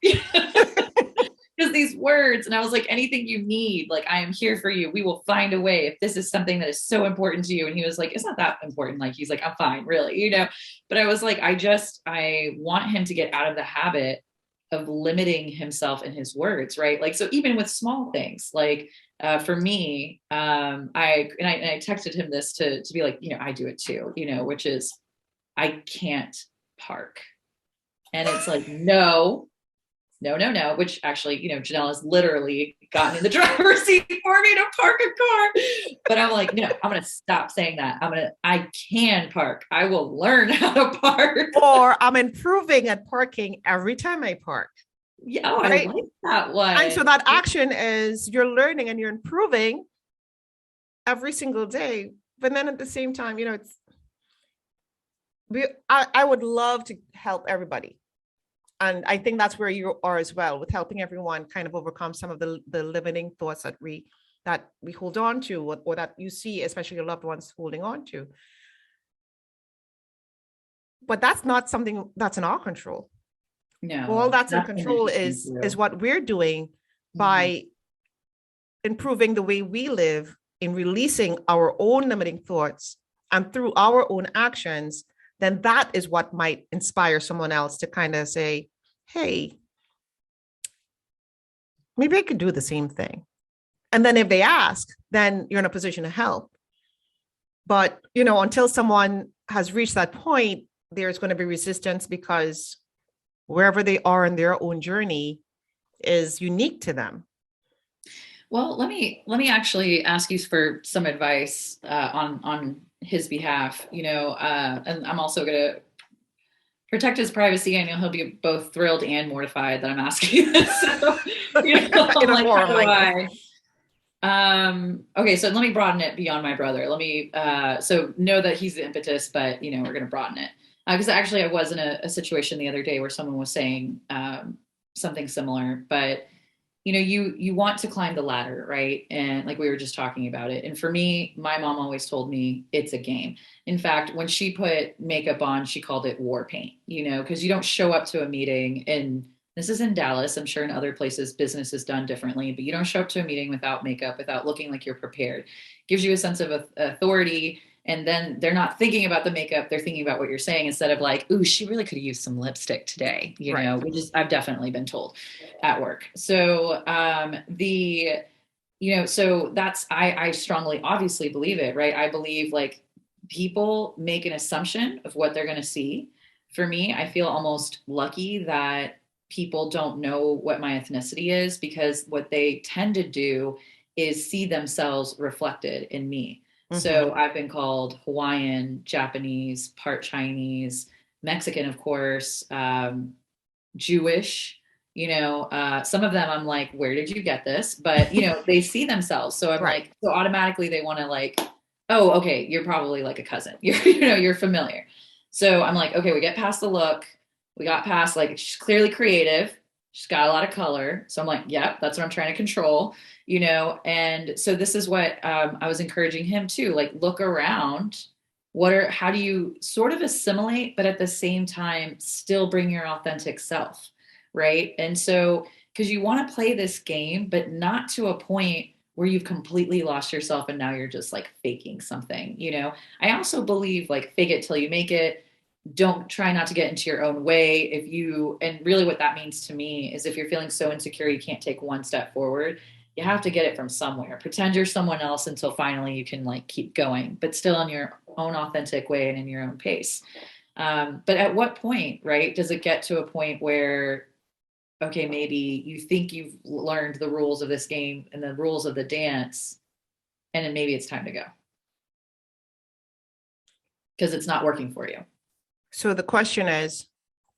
Speaker 3: Because these words, and I was like, "Anything you need, like, I am here for you. We will find a way if this is something that is so important to you." And he was like, "It's not that important." Like, he's like, "I'm fine, really." But I was like, I want him to get out of the habit of limiting himself in his words, right? Like, so even with small things, like for me, I texted him this to be like, I do it too, which is I can't park. And it's like, no, no, no, no, which actually, Janelle has literally gotten in the driver's seat for me to park a car. But I'm like, no, I'm going to stop saying that. I can park. I will learn how to park.
Speaker 2: Or I'm improving at parking every time I park.
Speaker 3: Yeah, right? I like that one.
Speaker 2: And so that action is you're learning and you're improving every single day. But then at the same time, I would love to help everybody. And I think that's where you are as well, with helping everyone kind of overcome some of the limiting thoughts that we hold on to, or that you see, especially your loved ones holding on to. But that's not something that's in our control.
Speaker 3: No,
Speaker 2: all that's in control is what we're doing by improving the way we live, in releasing our own limiting thoughts, and through our own actions. Then that is what might inspire someone else to kind of say, "Hey, maybe I could do the same thing." And then if they ask, then you're in a position to help. But, until someone has reached that point, there's going to be resistance, because wherever they are in their own journey is unique to them.
Speaker 3: Well, let me actually ask you for some advice on his behalf, and I'm also going to protect his privacy. I know he'll be both thrilled and mortified that I'm asking this. So, okay, so let me broaden it beyond my brother. Let me, so know that he's the impetus, but we're going to broaden it. Because actually I was in a situation the other day where someone was saying something similar, but you want to climb the ladder, right? And like we were just talking about it. And for me, my mom always told me it's a game. In fact, when she put makeup on, she called it war paint, because you don't show up to a meeting, and this is in Dallas. I'm sure in other places business is done differently, but you don't show up to a meeting without makeup, without looking like you're prepared. It gives you a sense of authority. And then they're not thinking about the makeup. They're thinking about what you're saying, instead of like, "Ooh, she really could have used some lipstick today." Which is, I've definitely been told at work. So, so that's, I strongly, obviously believe it, right? I believe like people make an assumption of what they're going to see. For me, I feel almost lucky that people don't know what my ethnicity is, because what they tend to do is see themselves reflected in me. So I've been called Hawaiian, Japanese, part Chinese, Mexican, of course, Jewish, some of them I'm like, "Where did you get this?" But, they see themselves. So I'm like, so automatically they want to like, "Oh, okay, you're probably like a cousin. You're familiar." So I'm like, okay, we get past the look. We got past like, she's clearly creative. She's got a lot of color. So I'm like, yeah, that's what I'm trying to control. And so this is what I was encouraging him to, like, look around. How do you sort of assimilate, but at the same time still bring your authentic self, right? And so, because you want to play this game, but not to a point where you've completely lost yourself and now you're just like faking something. I also believe like fake it till you make it. Don't try not to get into your own way. And really what that means to me is, if you're feeling so insecure you can't take one step forward, you have to get it from somewhere. Pretend you're someone else until finally you can like keep going, but still in your own authentic way and in your own pace. But at what point, right, does it get to a point where, okay, maybe you think you've learned the rules of this game and the rules of the dance, and then maybe it's time to go because it's not working for you.
Speaker 2: So the question is,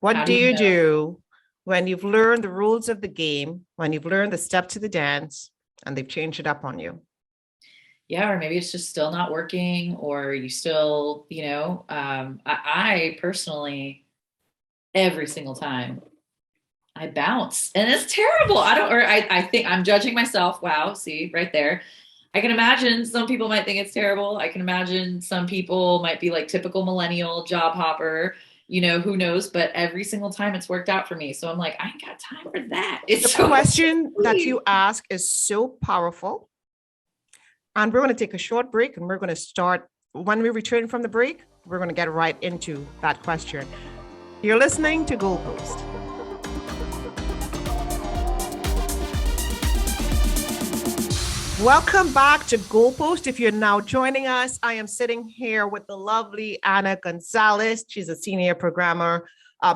Speaker 2: what
Speaker 3: How
Speaker 2: do
Speaker 3: do you
Speaker 2: you
Speaker 3: know?
Speaker 2: do when you've learned the rules of the game, when you've learned the step to the dance, and they've changed it up on you?
Speaker 3: Yeah, or maybe it's just still not working, or you still, I personally, every single time I bounce and it's terrible. I think I'm judging myself. Wow. See right there. I can imagine some people might think it's terrible. I can imagine some people might be like typical millennial job hopper, who knows, but every single time it's worked out for me. So I'm like, I ain't got time for that. It's
Speaker 2: The
Speaker 3: so
Speaker 2: question that
Speaker 3: sweet.
Speaker 2: you ask is so powerful. And we're going to take a short break, and we're going to start when we return from the break. We're going to get right into that question. You're listening to GoalPost. Welcome back to GoalPost. If you're now joining us, I am sitting here with the lovely Ana Gonzalez. She's a senior programmer, a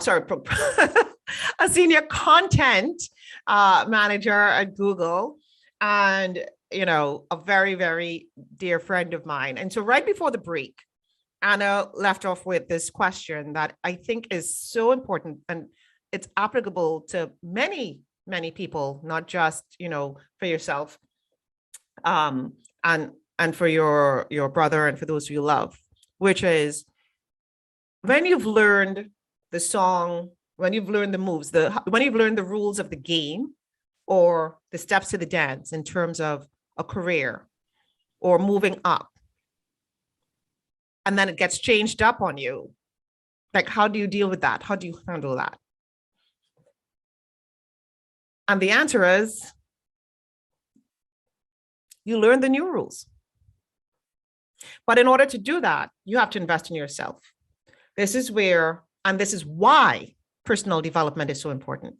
Speaker 2: senior content manager at Google, and a very, very dear friend of mine. And so right before the break, Ana left off with this question that I think is so important, and it's applicable to many, many people, not just, for yourself, and for your brother and for those you love, which is when you've learned the song, when you've learned the moves, when you've learned the rules of the game or the steps to the dance in terms of a career or moving up, and then it gets changed up on you, like, how do you deal with that? How do you handle that? And the answer is you learn the new rules. But in order to do that, you have to invest in yourself. This is why personal development is so important.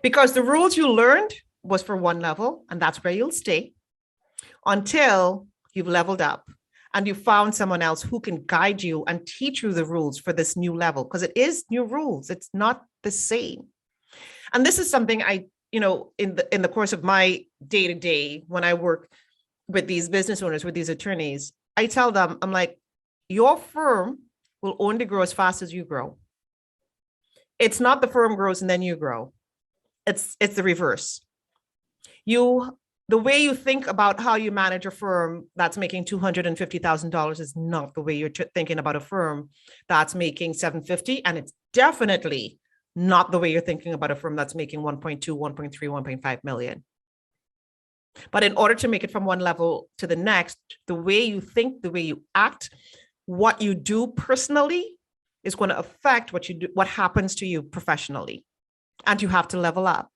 Speaker 2: Because the rules you learned was for one level, and that's where you'll stay until you've leveled up and you found someone else who can guide you and teach you the rules for this new level, because it is new rules. It's not the same. And this is something in the course of my day-to-day, when I work with these business owners, with these attorneys, I tell them, I'm like, your firm will only grow as fast as you grow. It's not the firm grows and then you grow. It's the reverse. The way you think about how you manage a firm that's making $250,000 is not the way you're thinking about a firm that's making $750,000, and it's definitely not the way you're thinking about a firm that's making 1.2, 1.3, 1.5 million. But in order to make it from one level to the next, the way you think, the way you act, what you do personally is going to affect what you do, what happens to you professionally. And you have to level up.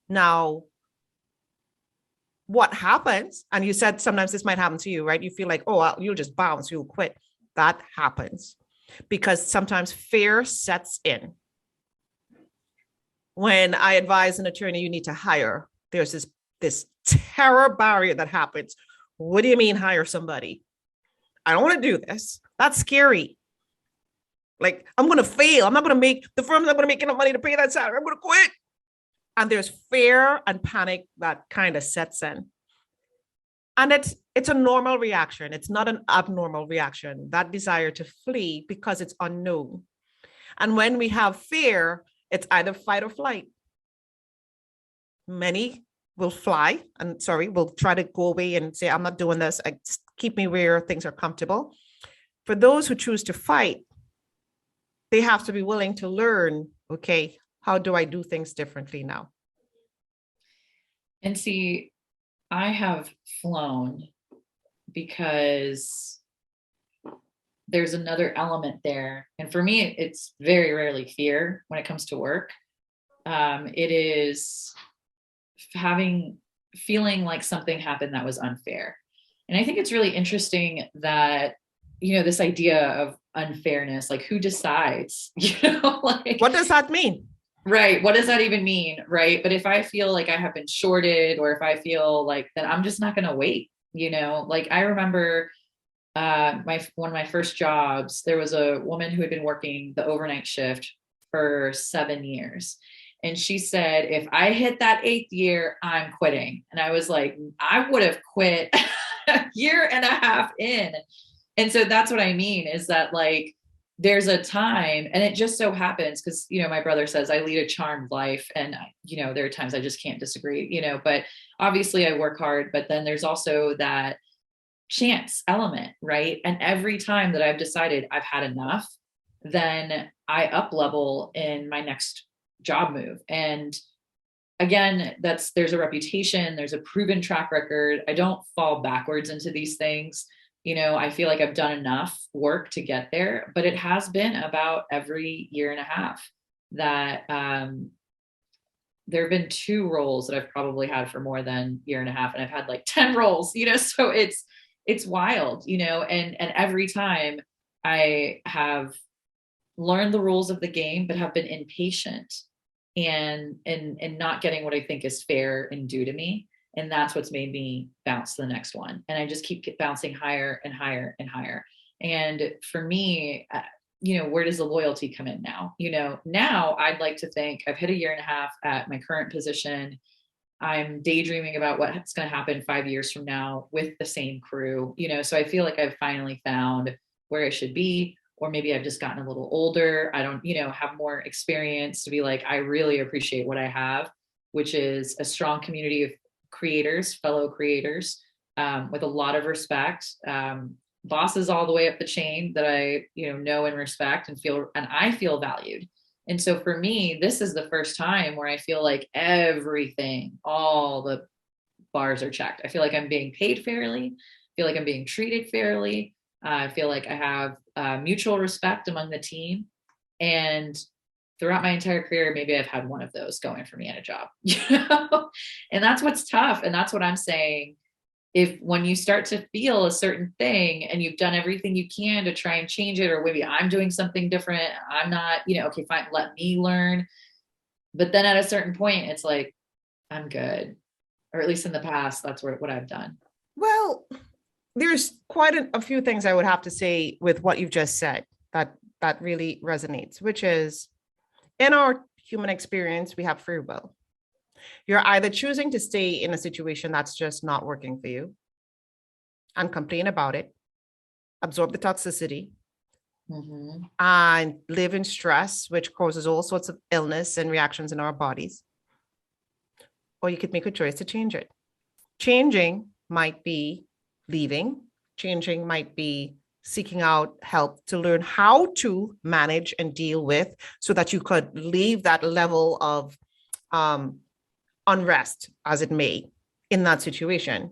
Speaker 2: Now, what happens, and you said sometimes this might happen to you, right? You feel like, you'll just bounce, you'll quit. That happens because sometimes fear sets in. When I advise an attorney, you need to hire, there's this terror barrier that happens. What do you mean hire somebody? I don't want to do this. That's scary. Like, I'm going to fail. The firm's not going to make enough money to pay that salary. I'm going to quit. And there's fear and panic that kind of sets in. And it's a normal reaction. It's not an abnormal reaction, that desire to flee, because it's unknown. And when we have fear, it's either fight or flight. Many will will try to go away and say, I'm not doing this. Keep me where things are comfortable. For those who choose to fight, they have to be willing to learn, okay, how do I do things differently now?
Speaker 3: And see, I have flown because there's another element there. And for me, it's very rarely fear when it comes to work. It is feeling like something happened that was unfair. And I think it's really interesting that, this idea of unfairness, like who decides, like
Speaker 2: what does that mean?
Speaker 3: Right. What does that even mean? Right. But if I feel like I have been shorted, or if I feel like that, I'm just not going to wait, like I remember one of my first jobs, there was a woman who had been working the overnight shift for 7 years. And she said, if I hit that 8th year, I'm quitting. And I was like, I would have quit a year and a half in. And so that's what I mean, is that like, there's a time, and it just so happens because, you know, my brother says I lead a charmed life, and, you know, there are times I just can't disagree, you know, but obviously I work hard, but then there's also that chance element, right? And every time that I've decided I've had enough, then I up level in my next job move. And again, there's a reputation, there's a proven track record. I don't fall backwards into these things. You know, I feel like I've done enough work to get there, but it has been about every year and a half that there have been 2 roles that I've probably had for more than year and a half, and I've had like 10 roles, you know, so it's wild, you know, and every time I have learned the rules of the game, but have been impatient and not getting what I think is fair and due to me. And that's what's made me bounce to the next one. And I just keep bouncing higher and higher and higher. And for me, you know, where does the loyalty come in now? You know, now I'd like to think I've hit a year and a half at my current position. I'm daydreaming about what's going to happen 5 years from now with the same crew, you know, so I feel like I've finally found where I should be, or maybe I've just gotten a little older. I don't, you know, have more experience to be like, I really appreciate what I have, which is a strong community of creators, fellow creators, with a lot of respect, bosses all the way up the chain that I, you know and respect and I feel valued. And so for me, this is the first time where I feel like everything, all the bars are checked. I feel like I'm being paid fairly. I feel like I'm being treated fairly. I feel like I have mutual respect among the team. And throughout my entire career, maybe I've had one of those going for me at a job, you know? And that's what's tough. And that's what I'm saying. If when you start to feel a certain thing and you've done everything you can to try and change it, or maybe I'm doing something different, I'm not, you know, okay, fine, let me learn. But then at a certain point, it's like, I'm good. Or at least in the past, that's what I've done.
Speaker 2: Well, there's quite a few things I would have to say with what you've just said that really resonates, which is, in our human experience, we have free will. You're either choosing to stay in a situation that's just not working for you and complain about it, absorb the toxicity, and live in stress, which causes all sorts of illness and reactions in our bodies. Or you could make a choice to change it. Changing might be leaving. Changing might be seeking out help to learn how to manage and deal with, so that you could leave that level of unrest, as it may, in that situation,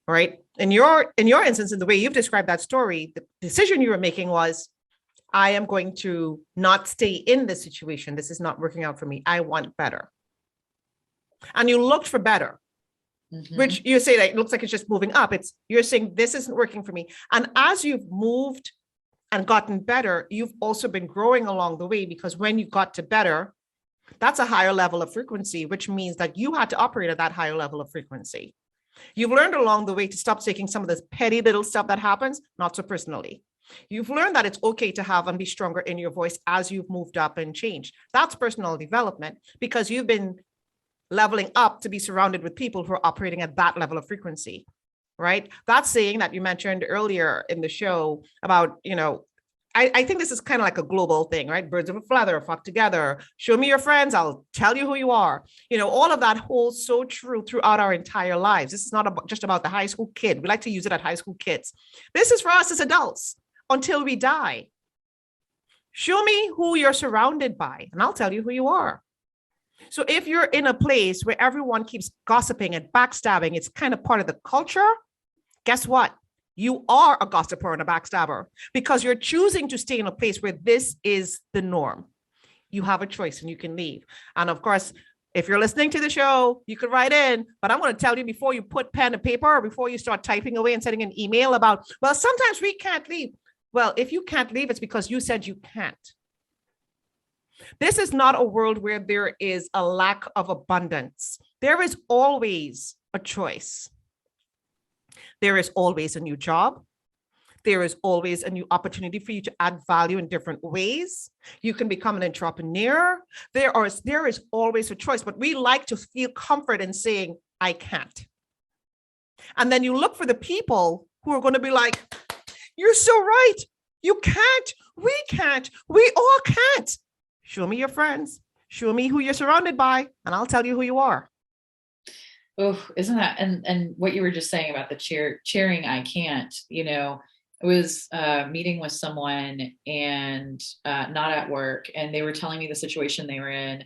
Speaker 2: right? In your instance, in the way you've described that story, the decision you were making was, I am going to not stay in this situation. This is not working out for me. I want better. And you looked for better. Which you say that it looks like it's just moving up. You're saying this isn't working for me. And as you've moved and gotten better, you've also been growing along the way, because when you got to better, that's a higher level of frequency, which means that you had to operate at that higher level of frequency. You've learned along the way to stop taking some of this petty little stuff that happens not so personally. You've learned that it's okay to have and be stronger in your voice as you've moved up and changed. That's personal development, because you've been leveling up to be surrounded with people who are operating at that level of frequency, right? That saying that you mentioned earlier in the show about, you know, I think this is kind of like a global thing, right? Birds of a feather flock together. Show me your friends, I'll tell you who you are. You know, all of that holds so true throughout our entire lives. This is not just about the high school kid. We like to use it at high school kids. This is for us as adults until we die. Show me who you're surrounded by, and I'll tell you who you are. So if you're in a place where everyone keeps gossiping and backstabbing, it's kind of part of the culture. Guess what? You are a gossiper and a backstabber, because you're choosing to stay in a place where this is the norm. You have a choice and you can leave. And of course, if you're listening to the show, you could write in, but I'm going to tell you before you put pen to paper, or before you start typing away and sending an email about, well, sometimes we can't leave. Well, if you can't leave, it's because you said you can't. This is not a world where there is a lack of abundance. There is always a choice. There is always a new job. There is always a new opportunity for you to add value in different ways. You can become an entrepreneur. There is always a choice, but we like to feel comfort in saying, I can't. And then you look for the people who are going to be like, you're so right. You can't. We all can't. Show me your friends. Show me who you're surrounded by, and I'll tell you who you are.
Speaker 3: Oh, isn't that, and what you were just saying about the cheering, I can't, I was meeting with someone and not at work, and they were telling me the situation they were in.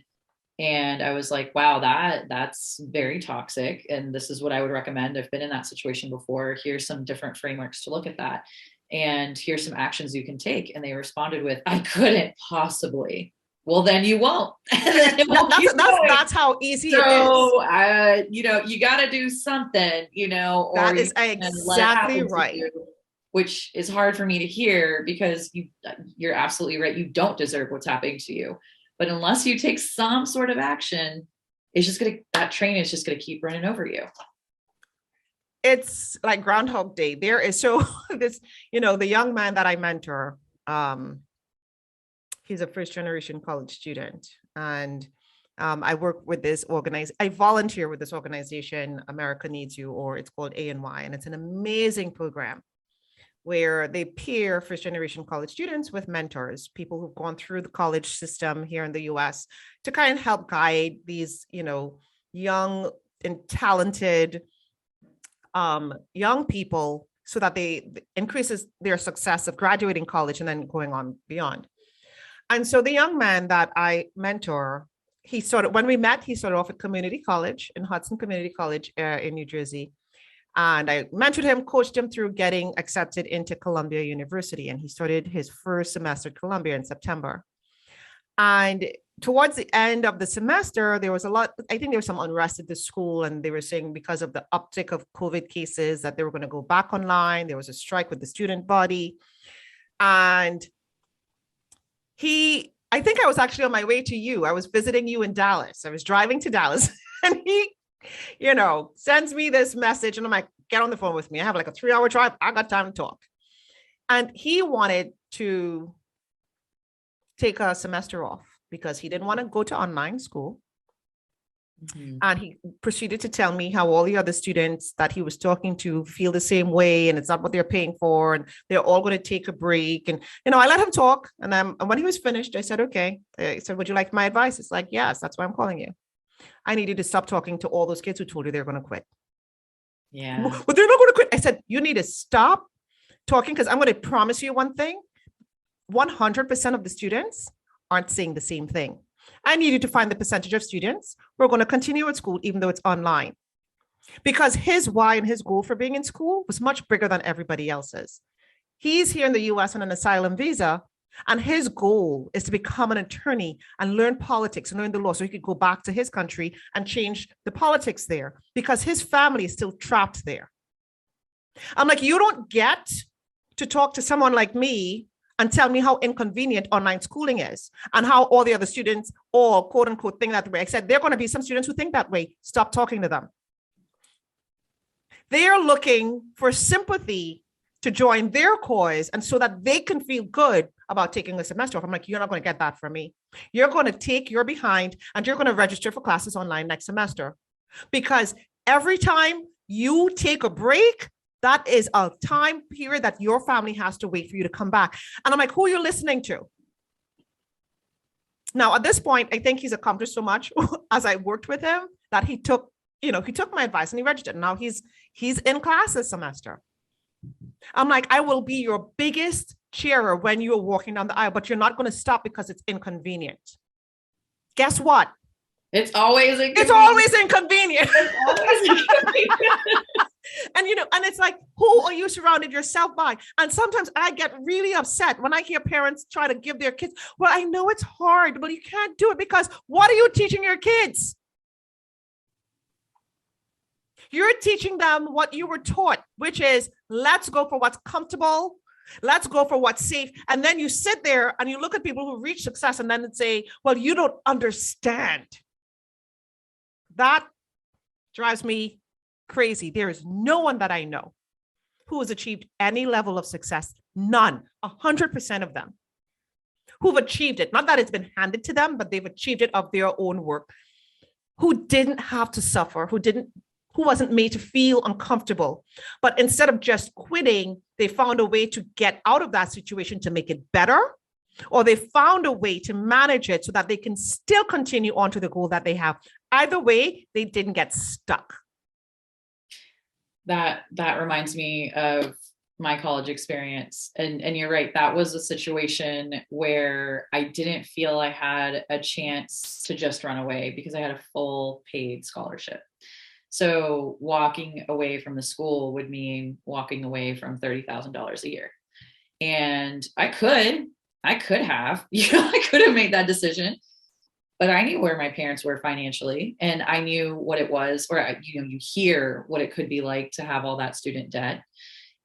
Speaker 3: And I was like, wow, that's very toxic. And this is what I would recommend. I've been in that situation before. Here's some different frameworks to look at that. And here's some actions you can take. And they responded with, I couldn't possibly. Well, then you won't.
Speaker 2: That's how easy it is.
Speaker 3: You got to do something, or
Speaker 2: that is exactly right.
Speaker 3: Which is hard for me to hear, because you're absolutely right. You don't deserve what's happening to you. But unless you take some sort of action, that train is just going to keep running over you.
Speaker 2: It's like Groundhog Day. There is the young man that I mentor, he's a first generation college student. And I work with I volunteer with this organization, America Needs You, or it's called ANY. And it's an amazing program where they pair first generation college students with mentors, people who've gone through the college system here in the US, to kind of help guide these, young and talented young people so that they increases their success of graduating college and then going on beyond. And so the young man that I mentor, when we met, he started off at community college in Hudson Community College in New Jersey. And I mentored him, coached him through getting accepted into Columbia University. And he started his first semester at Columbia in September. And towards the end of the semester, there was some unrest at the school. And they were saying because of the uptick of COVID cases that they were going to go back online. There was a strike with the student body. And I think I was actually on my way to you. I was visiting you in Dallas. I was driving to Dallas and he sends me this message and I'm like, get on the phone with me. I have like a 3-hour drive. I got time to talk. And he wanted to take a semester off because he didn't want to go to online school. Mm-hmm. And he proceeded to tell me how all the other students that he was talking to feel the same way, and it's not what they're paying for, and they're all going to take a break. And, I let him talk. And when he was finished, I said, okay. I said, would you like my advice? It's like, yes, that's why I'm calling you. I need you to stop talking to all those kids who told you they're going to quit.
Speaker 3: Yeah.
Speaker 2: But they're not going to quit. I said, you need to stop talking, because I'm going to promise you one thing. 100% of the students aren't saying the same thing. I need you to find the percentage of students who are going to continue at school, even though it's online. Because his why and his goal for being in school was much bigger than everybody else's. He's here in the US on an asylum visa, and his goal is to become an attorney and learn politics and learn the law so he could go back to his country and change the politics there, because his family is still trapped there. I'm like, you don't get to talk to someone like me and tell me how inconvenient online schooling is and how all the other students all quote unquote think that way. I said, there are going to be some students who think that way. Stop talking to them. They are looking for sympathy to join their cause and so that they can feel good about taking a semester off. I'm like, you're not going to get that from me. You're going to take your behind and you're going to register for classes online next semester, because every time you take a break, that is a time period that your family has to wait for you to come back. And I'm like, who are you listening to? Now, at this point, I think he's accomplished so much as I worked with him that he took my advice and he registered. Now he's in class this semester. I'm like, I will be your biggest cheerer when you're walking down the aisle, but you're not going to stop because it's inconvenient. Guess what?
Speaker 3: It's always inconvenient.
Speaker 2: It's always inconvenient. And, and it's like, who are you surrounded yourself by? And sometimes I get really upset when I hear parents try to give their kids, well, I know it's hard, but you can't do it because what are you teaching your kids? You're teaching them what you were taught, which is let's go for what's comfortable. Let's go for what's safe. And then you sit there and you look at people who reach success and then say, well, you don't understand. That drives me crazy. There is no one that I know who has achieved any level of success. None. 100% of them who've achieved it. Not that it's been handed to them, but they've achieved it of their own work. Who didn't have to suffer, who wasn't made to feel uncomfortable. But instead of just quitting, they found a way to get out of that situation to make it better, or they found a way to manage it so that they can still continue on to the goal that they have. Either way, they didn't get stuck.
Speaker 3: That reminds me of my college experience. And you're right. That was a situation where I didn't feel I had a chance to just run away because I had a full paid scholarship. So walking away from the school would mean walking away from $30,000 a year. And I could have, I could have made that decision, but I knew where my parents were financially, and I knew what it was, or, you hear what it could be like to have all that student debt.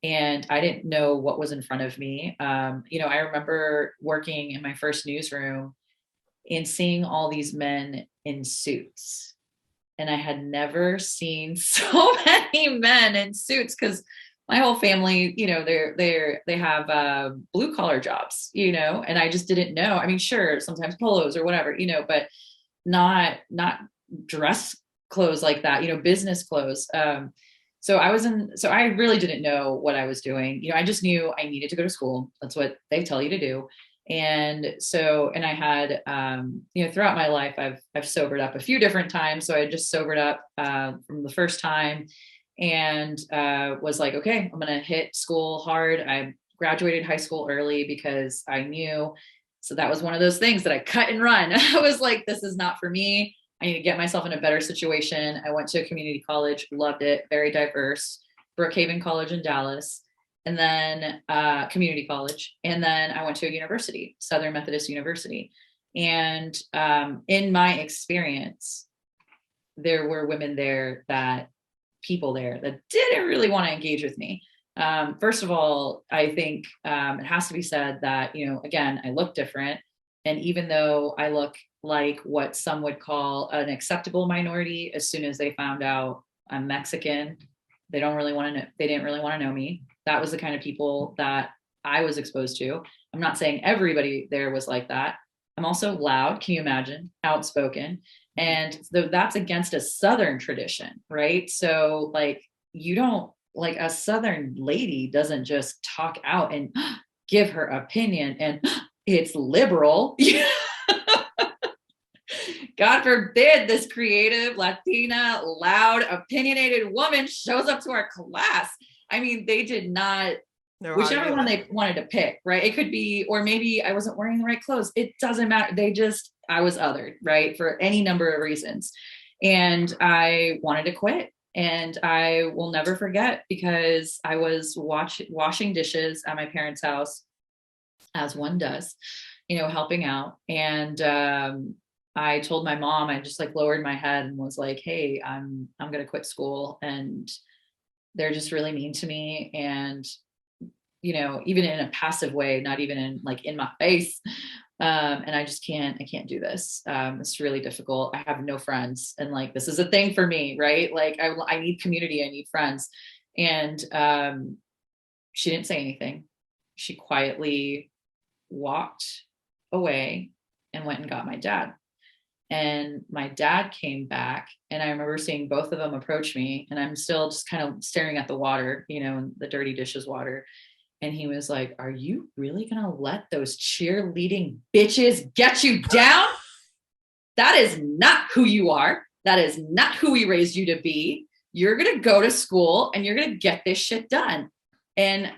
Speaker 3: And I didn't know what was in front of me. I remember working in my first newsroom and seeing all these men in suits. And I had never seen so many men in suits, because my whole family, they have blue collar jobs, and I just didn't know. I mean, sure, sometimes polos or whatever, but not dress clothes like that, business clothes. So I really didn't know what I was doing. I just knew I needed to go to school. That's what they tell you to do. And I had, throughout my life, I've sobered up a few different times. So I just sobered up from the first time, and was like, okay, I'm going to hit school hard. I graduated high school early because I knew. So that was one of those things that I cut and run. I was like, this is not for me. I need to get myself in a better situation. I went to a community college, loved it, very diverse, Brookhaven College in Dallas, and then community college. And then I went to a university, Southern Methodist University. And in my experience, there were people there that didn't really want to engage with me. First of all, I think it has to be said that, again, I look different. And even though I look like what some would call an acceptable minority, as soon as they found out I'm Mexican, they didn't really want to know me. That was the kind of people that I was exposed to. I'm not saying everybody there was like that. I'm also loud. Can you imagine? Outspoken. And that's against a Southern tradition, right? So a Southern lady doesn't just talk out and give her opinion and it's liberal. God forbid this creative, Latina, loud, opinionated woman shows up to our class. I mean, they did not, whichever one they wanted to pick, right? It could be, or maybe I wasn't wearing the right clothes. It doesn't matter. I was othered, right? For any number of reasons. And I wanted to quit. And I will never forget, because I was washing dishes at my parents' house, as one does, helping out. And I told my mom, I just lowered my head and was like, hey, I'm going to quit school, and they're just really mean to me. And, even in a passive way, not even in my face. And I can't do this. It's really difficult. I have no friends, and this is a thing for me, right? I need community. I need friends. And she didn't say anything. She quietly walked away and went and got my dad. And my dad came back, and I remember seeing both of them approach me, and I'm still just kind of staring at the water, the dirty dishes water. And he was like, are you really going to let those cheerleading bitches get you down? That is not who you are. That is not who we raised you to be. You're going to go to school and you're going to get this shit done. And,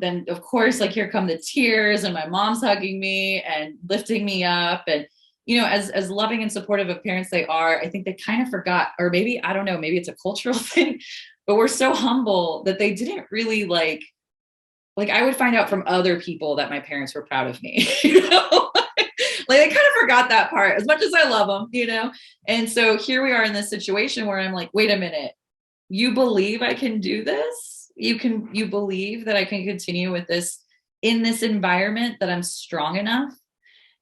Speaker 3: then of course, here come the tears, and my mom's hugging me and lifting me up. And, as loving and supportive of parents they are, I think they kind of forgot, or maybe, I don't know, maybe it's a cultural thing, but we're so humble that they didn't really I would find out from other people that my parents were proud of me, they kind of forgot that part, as much as I love them, And so here we are in this situation where I'm like, wait a minute, you believe I can do this? You believe that I can continue with this in this environment, that I'm strong enough,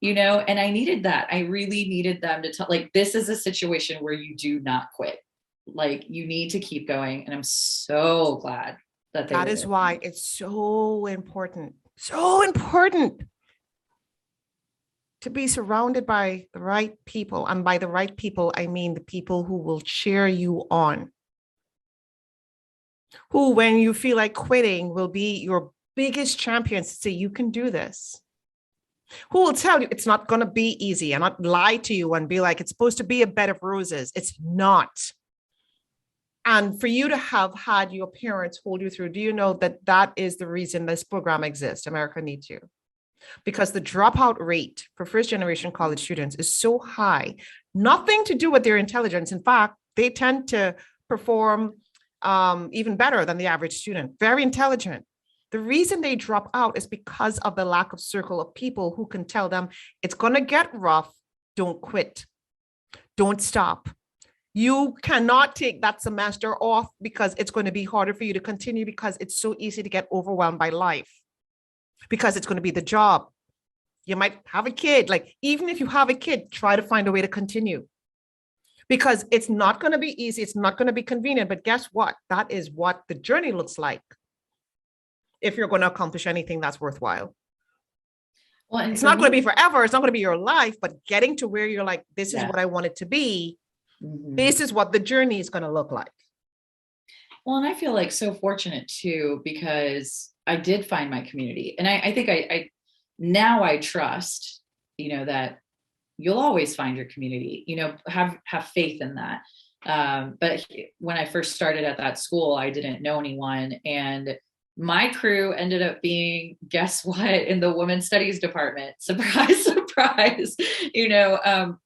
Speaker 3: and I needed that. I really needed them to tell, this is a situation where you do not quit. You need to keep going. And I'm so glad that they
Speaker 2: That
Speaker 3: were
Speaker 2: is
Speaker 3: there.
Speaker 2: why it's so important to be surrounded by the right people. And by the right people, I mean the people who will cheer you on, who, when you feel like quitting, will be your biggest champions to say, you can do this. Who will tell you it's not going to be easy and not lie to you and be like, it's supposed to be a bed of roses. It's not. And for you to have had your parents hold you through, do you know that that is the reason this program exists? America needs you. Because the dropout rate for first generation college students is so high, nothing to do with their intelligence. In fact, they tend to perform even better than the average student, very intelligent. The reason they drop out is because of the lack of circle of people who can tell them it's going to get rough. Don't quit. Don't stop. You cannot take that semester off because it's going to be harder for you to continue, because it's so easy to get overwhelmed by life, because it's going to be the job. You might have a kid. Like, even if you have a kid, try to find a way to continue, because it's not going to be easy. It's not going to be convenient. But guess what? That is what the journey looks like if you're going to accomplish anything that's worthwhile.
Speaker 3: Well, and
Speaker 2: it's not going to be forever. It's not going to be your life, but getting to where you're like, this is what I want it to be. This is what the journey is going to look like.
Speaker 3: Well, and I feel like so fortunate too, because I did find my community. And I think I now I trust, that you'll always find your community, have faith in that. But when I first started at that school, I didn't know anyone. And my crew ended up being, guess what, in the women's studies department. Surprise, surprise.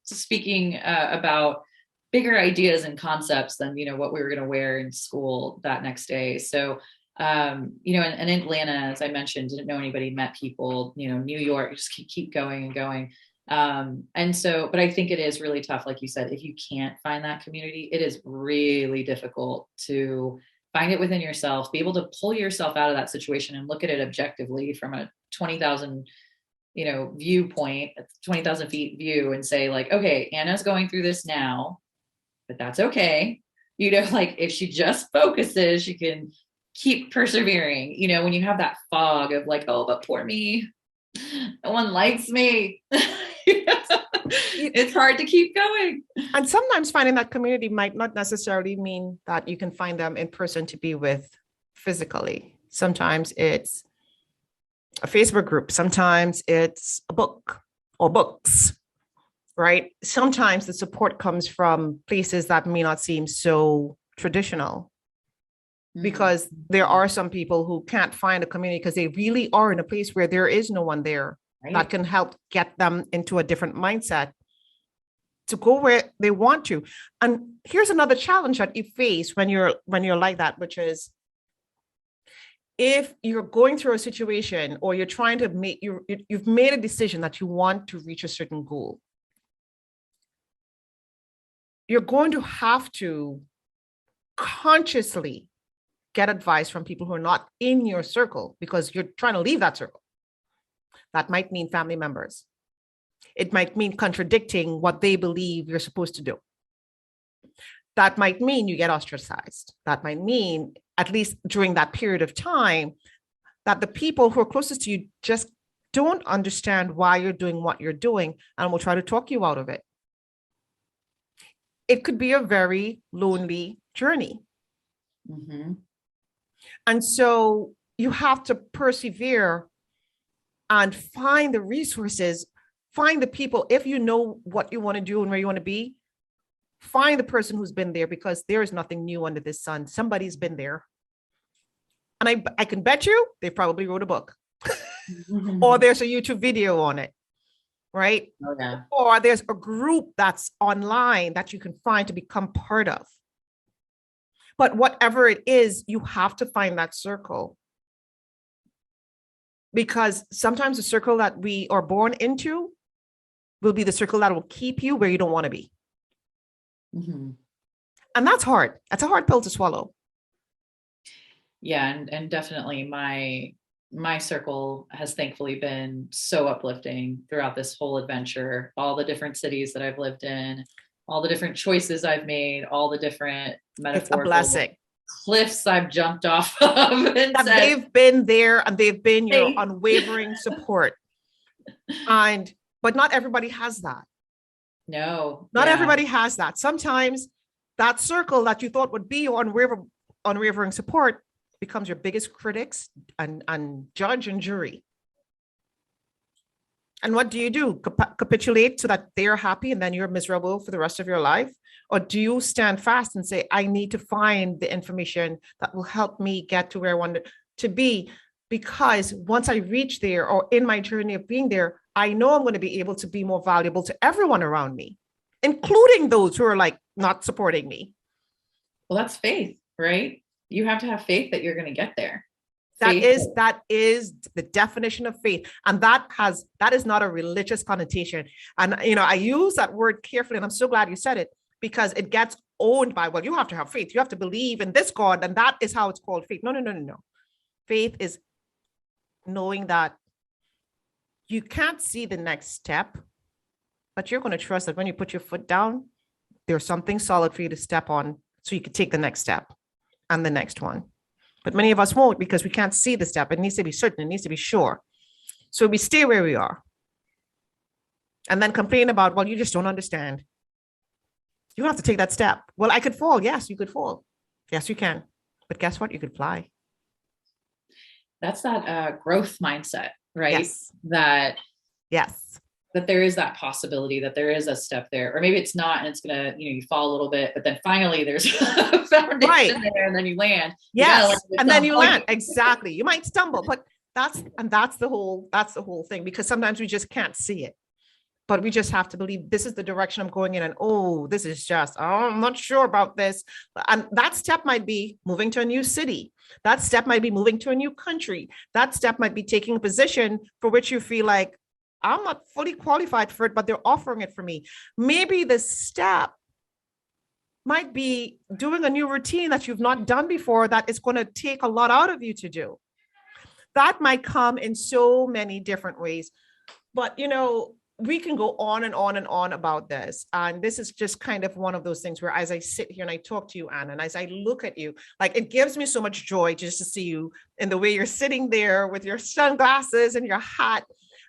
Speaker 3: Speaking about bigger ideas and concepts than, what we were going to wear in school that next day. So, and in Atlanta, as I mentioned, didn't know anybody, met people, New York, just keep going and going. And so, but I think it is really tough. Like you said, if you can't find that community, it is really difficult to find it within yourself, be able to pull yourself out of that situation and look at it objectively from a 20,000, viewpoint, 20,000 feet view, and say like, okay, Anna's going through this now, but that's okay. Like if she just focuses, she can keep persevering. When you have that fog of like, oh, but poor me, no one likes me. It's hard to keep going.
Speaker 2: And sometimes finding that community might not necessarily mean that you can find them in person to be with physically. Sometimes it's a Facebook group. Sometimes it's a book or books, right? Sometimes the support comes from places that may not seem so traditional, because there are some people who can't find a community because they really are in a place where there is no one there that can help get them into a different mindset to go where they want to. And here's another challenge that you face when you're like that, which is if you're going through a situation or you're trying to you've made a decision that you want to reach a certain goal, you're going to have to consciously get advice from people who are not in your circle, because you're trying to leave that circle. That might mean family members. It might mean contradicting what they believe you're supposed to do. That might mean you get ostracized. That might mean, at least during that period of time, that the people who are closest to you just don't understand why you're doing what you're doing and will try to talk you out of it. It could be a very lonely journey. And so you have to persevere and find the resources, find the people. If you know what you want to do and where you want to be, find the person who's been there, because there is nothing new under the sun. Somebody's been there. And I can bet you they probably wrote a book or there's a YouTube video on it, right?
Speaker 3: Oh, yeah.
Speaker 2: Or there's a group that's online that you can find to become part of. But whatever it is, you have to find that circle, because sometimes the circle that we are born into will be the circle that will keep you where you don't want to be. And that's hard. That's a hard pill to swallow.
Speaker 3: Yeah. And definitely my circle has thankfully been so uplifting throughout this whole adventure, all the different cities that I've lived in, all the different choices I've made, all the different metaphorical cliffs I've jumped off of, and
Speaker 2: that
Speaker 3: said,
Speaker 2: they've been there and they've been your
Speaker 3: hey.
Speaker 2: unwavering support. But not everybody has that.
Speaker 3: No,
Speaker 2: Not everybody has that. Sometimes that circle that you thought would be your unwavering support becomes your biggest critics and judge and jury. And what do you do? Capitulate so that they're happy and then you're miserable for the rest of your life? Or do you stand fast and say, I need to find the information that will help me get to where I want to be? Because once I reach there, or in my journey of being there, I know I'm going to be able to be more valuable to everyone around me, including those who are like not supporting me.
Speaker 3: Well, that's faith, right? You have to have faith that you're going to get there.
Speaker 2: That is the definition of faith. And that is not a religious connotation. And, I use that word carefully, and I'm so glad you said it, because it gets owned by, well, you have to have faith. You have to believe in this God. And that is how it's called faith. No. Faith is knowing that you can't see the next step, but you're going to trust that when you put your foot down, there's something solid for you to step on so you can take the next step and the next one. But many of us won't, because we can't see the step. It needs to be certain. It needs to be sure. So we stay where we are and then complain about, well, you just don't understand. You have to take that step. Well, I could fall. Yes, you could fall. Yes, you can. But guess what? You could fly.
Speaker 3: That's that growth mindset, right?
Speaker 2: Yes.
Speaker 3: That there is that possibility, that there is a step there, or maybe it's not, and it's gonna, you fall a little bit, but then finally there's a foundation there, and then you land.
Speaker 2: Yes, and then you land. Exactly. You might stumble, but that's the whole thing, because sometimes we just can't see it, but we just have to believe this is the direction I'm going in, and this is I'm not sure about this. And that step might be moving to a new city. That step might be moving to a new country. That step might be taking a position for which you feel like, I'm not fully qualified for it, but they're offering it for me. Maybe the step might be doing a new routine that you've not done before that is going to take a lot out of you to do. That might come in so many different ways. But, we can go on and on and on about this. And this is just kind of one of those things where, as I sit here and I talk to you, Anna, and as I look at you, like, it gives me so much joy just to see you in the way you're sitting there with your sunglasses and your hat,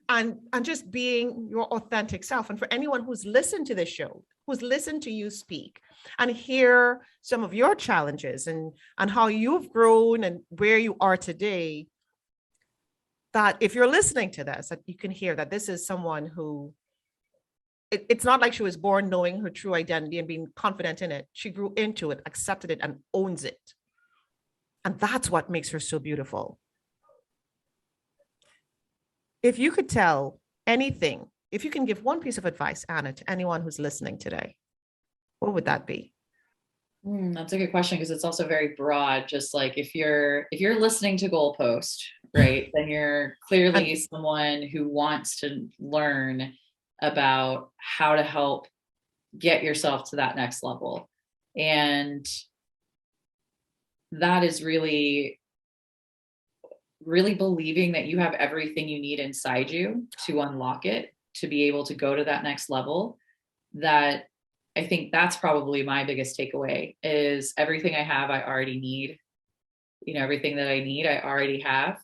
Speaker 2: and just being your authentic self. And for anyone who's listened to this show, who's listened to you speak and hear some of your challenges and how you've grown and where you are today, that if you're listening to this, that you can hear that this is someone who, it's not like she was born knowing her true identity and being confident in it. She grew into it, accepted it, and owns it. And that's what makes her so beautiful. If you could tell anything, if you can give one piece of advice, Anna, to anyone who's listening today, what would that be?
Speaker 3: That's a good question, because it's also very broad. Just like if you're listening to GoalPost, right, then you're clearly someone who wants to learn about how to help get yourself to that next level. And that is really believing that you have everything you need inside you to unlock it, to be able to go to that next level. That I think that's probably my biggest takeaway, is everything I have, I already need. Everything that I need, I already have.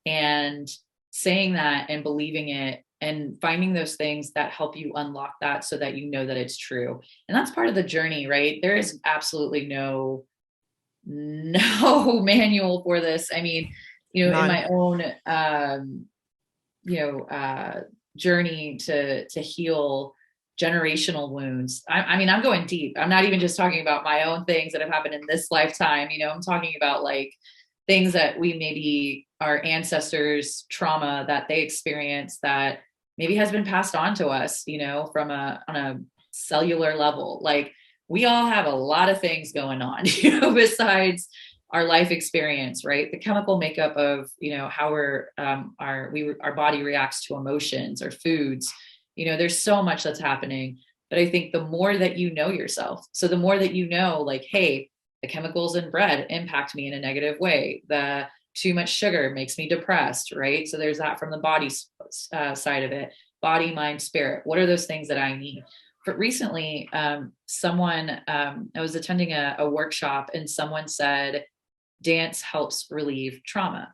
Speaker 3: And saying that and believing it and finding those things that help you unlock that, so that you know that it's true. And that's part of the journey, right? There is absolutely no manual for this. I mean, in my own, journey to heal generational wounds. I mean, I'm going deep. I'm not even just talking about my own things that have happened in this lifetime. I'm talking about like things that we maybe our ancestors' trauma that they experienced that maybe has been passed on to us, on a cellular level. Like, we all have a lot of things going on, besides our life experience, right? The chemical makeup of, how our body reacts to emotions or foods. There's so much that's happening. But I think the more that you know yourself, so the more that like, hey, the chemicals in bread impact me in a negative way. The too much sugar makes me depressed, right? So there's that from the body side of it. Body, mind, spirit. What are those things that I need? but recently, someone, I was attending a workshop and someone said, dance helps relieve trauma.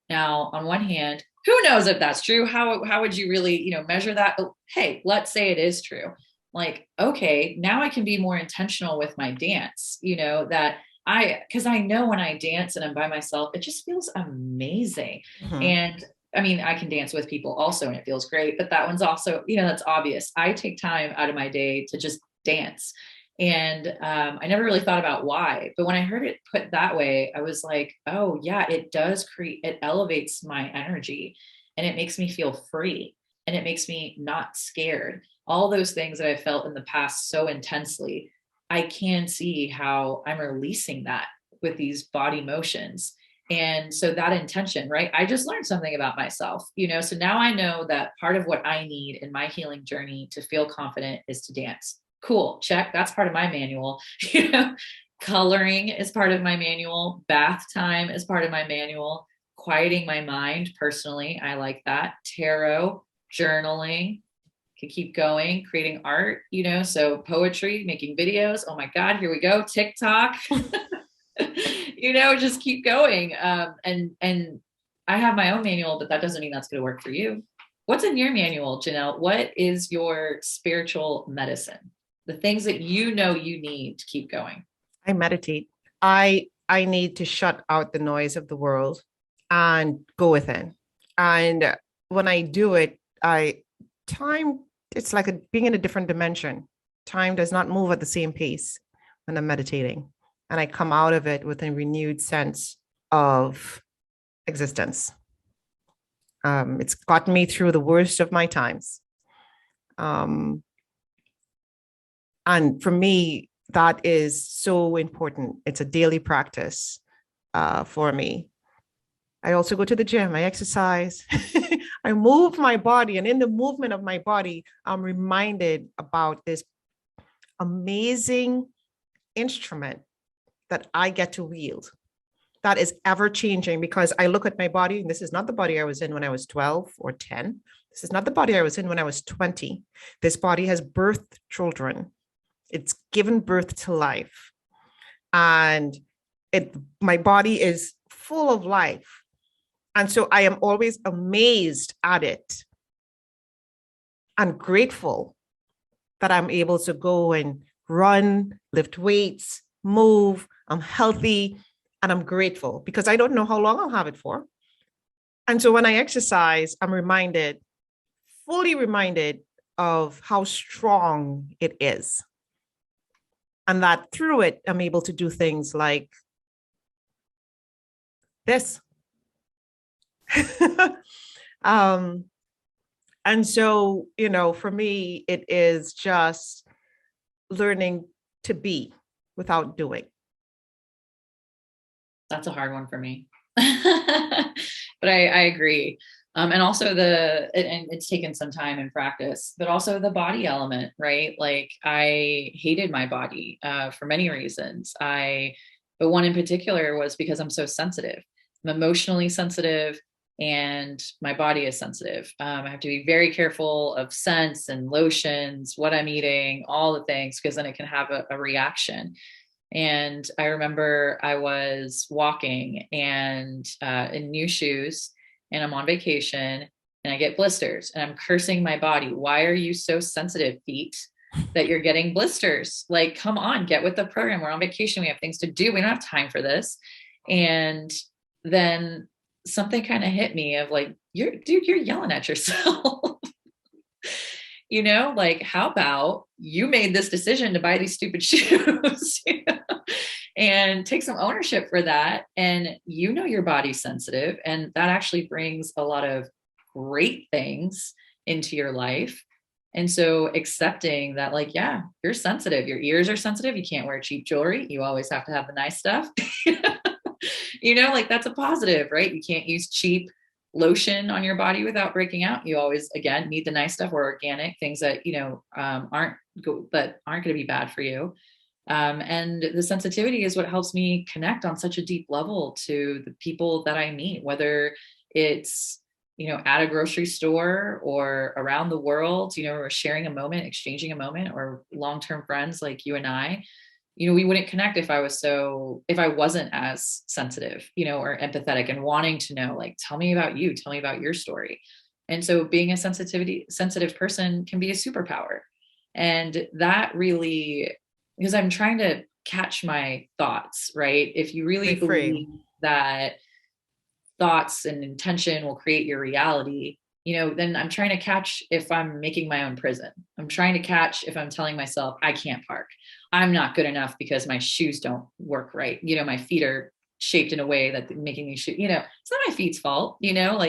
Speaker 3: Now, on one hand, who knows if that's true? How would you really, measure that? But hey, let's say it is true. Like, okay, now I can be more intentional with my dance, because I know when I dance and I'm by myself, it just feels amazing.
Speaker 2: Mhm.
Speaker 3: And I mean, I can dance with people also, and it feels great, but that one's also, that's obvious. I take time out of my day to just dance. And I never really thought about why, but when I heard it put that way, I was like, oh yeah, it does it elevates my energy, and it makes me feel free, and it makes me not scared. All those things that I felt in the past so intensely, I can see how I'm releasing that with these body motions. And so that intention, right? I just learned something about myself, so now I know that part of what I need in my healing journey to feel confident is to dance. Cool. Check. That's part of my manual. Coloring is part of my manual. Bath time is part of my manual. Quieting my mind personally. I like that. Tarot, journaling, could keep going, creating art, so poetry, making videos. Oh my God, here we go. TikTok, just keep going. And I have my own manual, but that doesn't mean that's going to work for you. What's in your manual, Janelle? What is your spiritual medicine? The things that you need to keep going.
Speaker 2: I meditate. I need to shut out the noise of the world and go within. And when I do it, it's like being in a different dimension. Time does not move at the same pace when I'm meditating. And I come out of it with a renewed sense of existence. It's gotten me through the worst of my times. And for me, that is so important. It's a daily practice for me. I also go to the gym, I exercise, I move my body. And in the movement of my body, I'm reminded about this amazing instrument that I get to wield that is ever changing, because I look at my body, and this is not the body I was in when I was 12 or 10. This is not the body I was in when I was 20. This body has birthed children. It's given birth to life. And my body is full of life. And so I am always amazed at it and grateful that I'm able to go and run, lift weights, move. I'm healthy, and I'm grateful because I don't know how long I'll have it for. And so when I exercise, I'm fully reminded of how strong it is. And that through it, I'm able to do things like this. And so, for me, it is just learning to be without doing.
Speaker 3: That's a hard one for me. But I agree. And also and it's taken some time and practice, but also the body element, right? Like I hated my body for many reasons. But one in particular was because I'm so sensitive. I'm emotionally sensitive, and my body is sensitive. I have to be very careful of scents and lotions, what I'm eating, all the things, because then it can have a reaction. And I remember I was walking and in new shoes, and I'm on vacation, and I get blisters, and I'm cursing my body. Why are you so sensitive, feet, that you're getting blisters? Like, come on, get with the program. We're on vacation. We have things to do. We don't have time for this. And then something kind of hit me of like, you're yelling at yourself. Like, how about you made this decision to buy these stupid shoes, and take some ownership for that. And your body's sensitive, and that actually brings a lot of great things into your life. And so accepting that, like, yeah, you're sensitive. Your ears are sensitive. You can't wear cheap jewelry. You always have to have the nice stuff. Like that's a positive, right? You can't use cheap lotion on your body without breaking out. You always, again, need the nice stuff or organic things that, aren't going to be bad for you. And the sensitivity is what helps me connect on such a deep level to the people that I meet, whether it's at a grocery store or around the world, or sharing a moment, exchanging a moment, or long-term friends like you and I, we wouldn't connect if I wasn't as sensitive, or empathetic and wanting to know, like, tell me about you, tell me about your story. And so being a sensitive person can be a superpower. And that really, because I'm trying to catch my thoughts, right? If you really believe that thoughts and intention will create your reality, then I'm trying to catch if I'm making my own prison. I'm trying to catch if I'm telling myself I can't park. I'm not good enough because my shoes don't work right. My feet are shaped in a way that making these shoes, it's not my feet's fault,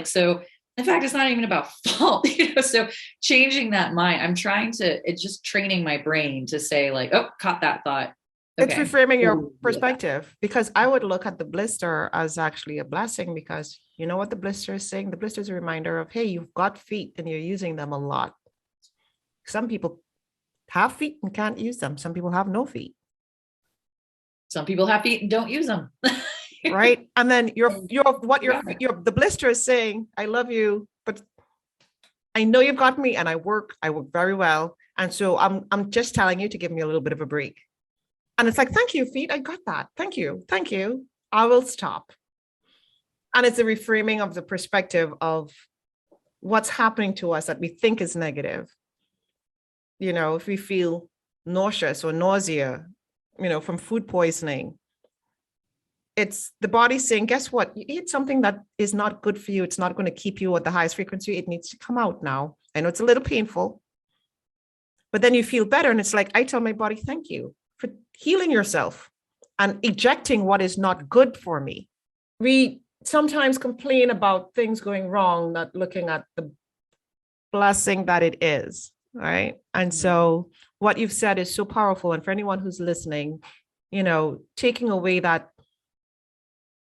Speaker 3: so in fact, it's not even about fault, so changing that mind, it's just training my brain to say like, oh, caught that thought.
Speaker 2: Okay. It's reframing your perspective, because I would look at the blister as actually a blessing, because you know what the blister is saying? The blister is a reminder of, hey, you've got feet and you're using them a lot. Some people have feet and can't use them. Some people have no feet.
Speaker 3: Some people have feet and don't use them.
Speaker 2: Right. And then the blister is saying, I love you, but I know you've got me and I work very well. And so I'm just telling you to give me a little bit of a break. And it's like, thank you, feet. I got that. Thank you. Thank you. I will stop. And it's a reframing of the perspective of what's happening to us that we think is negative. If we feel nauseous or nausea, from food poisoning, it's the body saying, guess what? You eat something that is not good for you. It's not going to keep you at the highest frequency. It needs to come out now. I know it's a little painful, but then you feel better. And it's like, I tell my body, thank you for healing yourself and ejecting what is not good for me. We sometimes complain about things going wrong, not looking at the blessing that it is, right? And so what you've said is so powerful. And for anyone who's listening, taking away that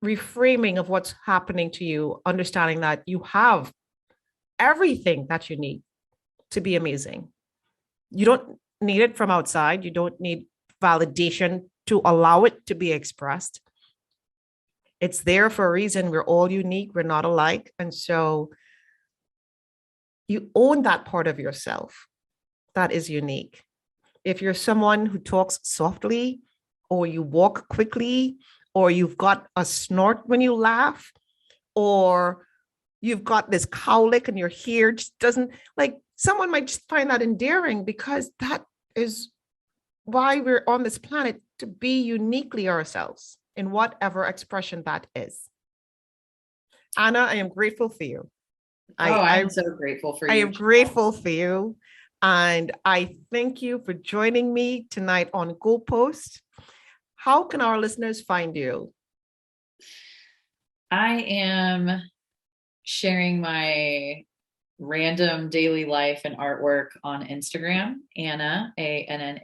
Speaker 2: reframing of what's happening to you, understanding that you have everything that you need to be amazing. You don't need it from outside. You don't need validation to allow it to be expressed. It's there for a reason. We're all unique. We're not alike. And so you own that part of yourself that is unique. If you're someone who talks softly, or you walk quickly, or you've got a snort when you laugh, or you've got this cowlick and your hair just doesn't, like, someone might just find that endearing, because that is why we're on this planet, to be uniquely ourselves in whatever expression that is. Anna, I am grateful for you.
Speaker 3: I'm so grateful for you.
Speaker 2: I am grateful for you. And I thank you for joining me tonight on GoalPost. How can our listeners find you?
Speaker 3: I am sharing my random daily life and artwork on Instagram, Anna, ANNA,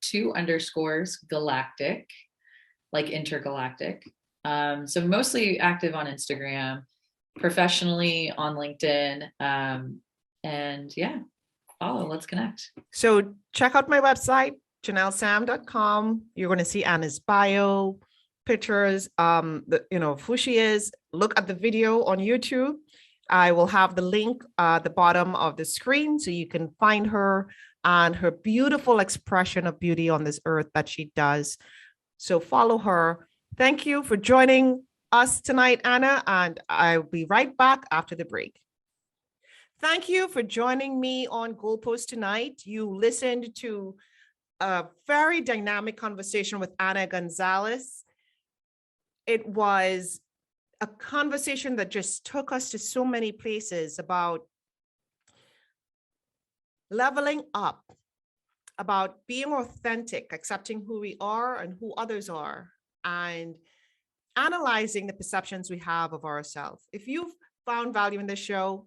Speaker 3: 2_ galactic, like intergalactic. So mostly active on Instagram, professionally on LinkedIn. And yeah, follow, let's connect.
Speaker 2: So check out my website, janellesam.com. You're going to see Anna's bio, pictures, who she is. Look at the video on YouTube. I will have the link at the bottom of the screen so you can find her and her beautiful expression of beauty on this earth that she does. So follow her. Thank you for joining us tonight, Anna, and I'll be right back after the break. Thank you for joining me on GoalPost tonight. You listened to a very dynamic conversation with Anna Gonzalez. It was a conversation that just took us to so many places about leveling up, about being authentic, accepting who we are and who others are, and analyzing the perceptions we have of ourselves. If you've found value in this show,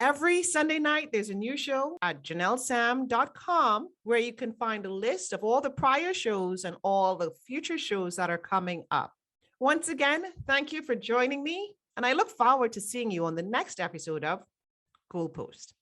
Speaker 2: every Sunday night, there's a new show at janellesam.com where you can find a list of all the prior shows and all the future shows that are coming up. Once again, thank you for joining me, and I look forward to seeing you on the next episode of GoalPost.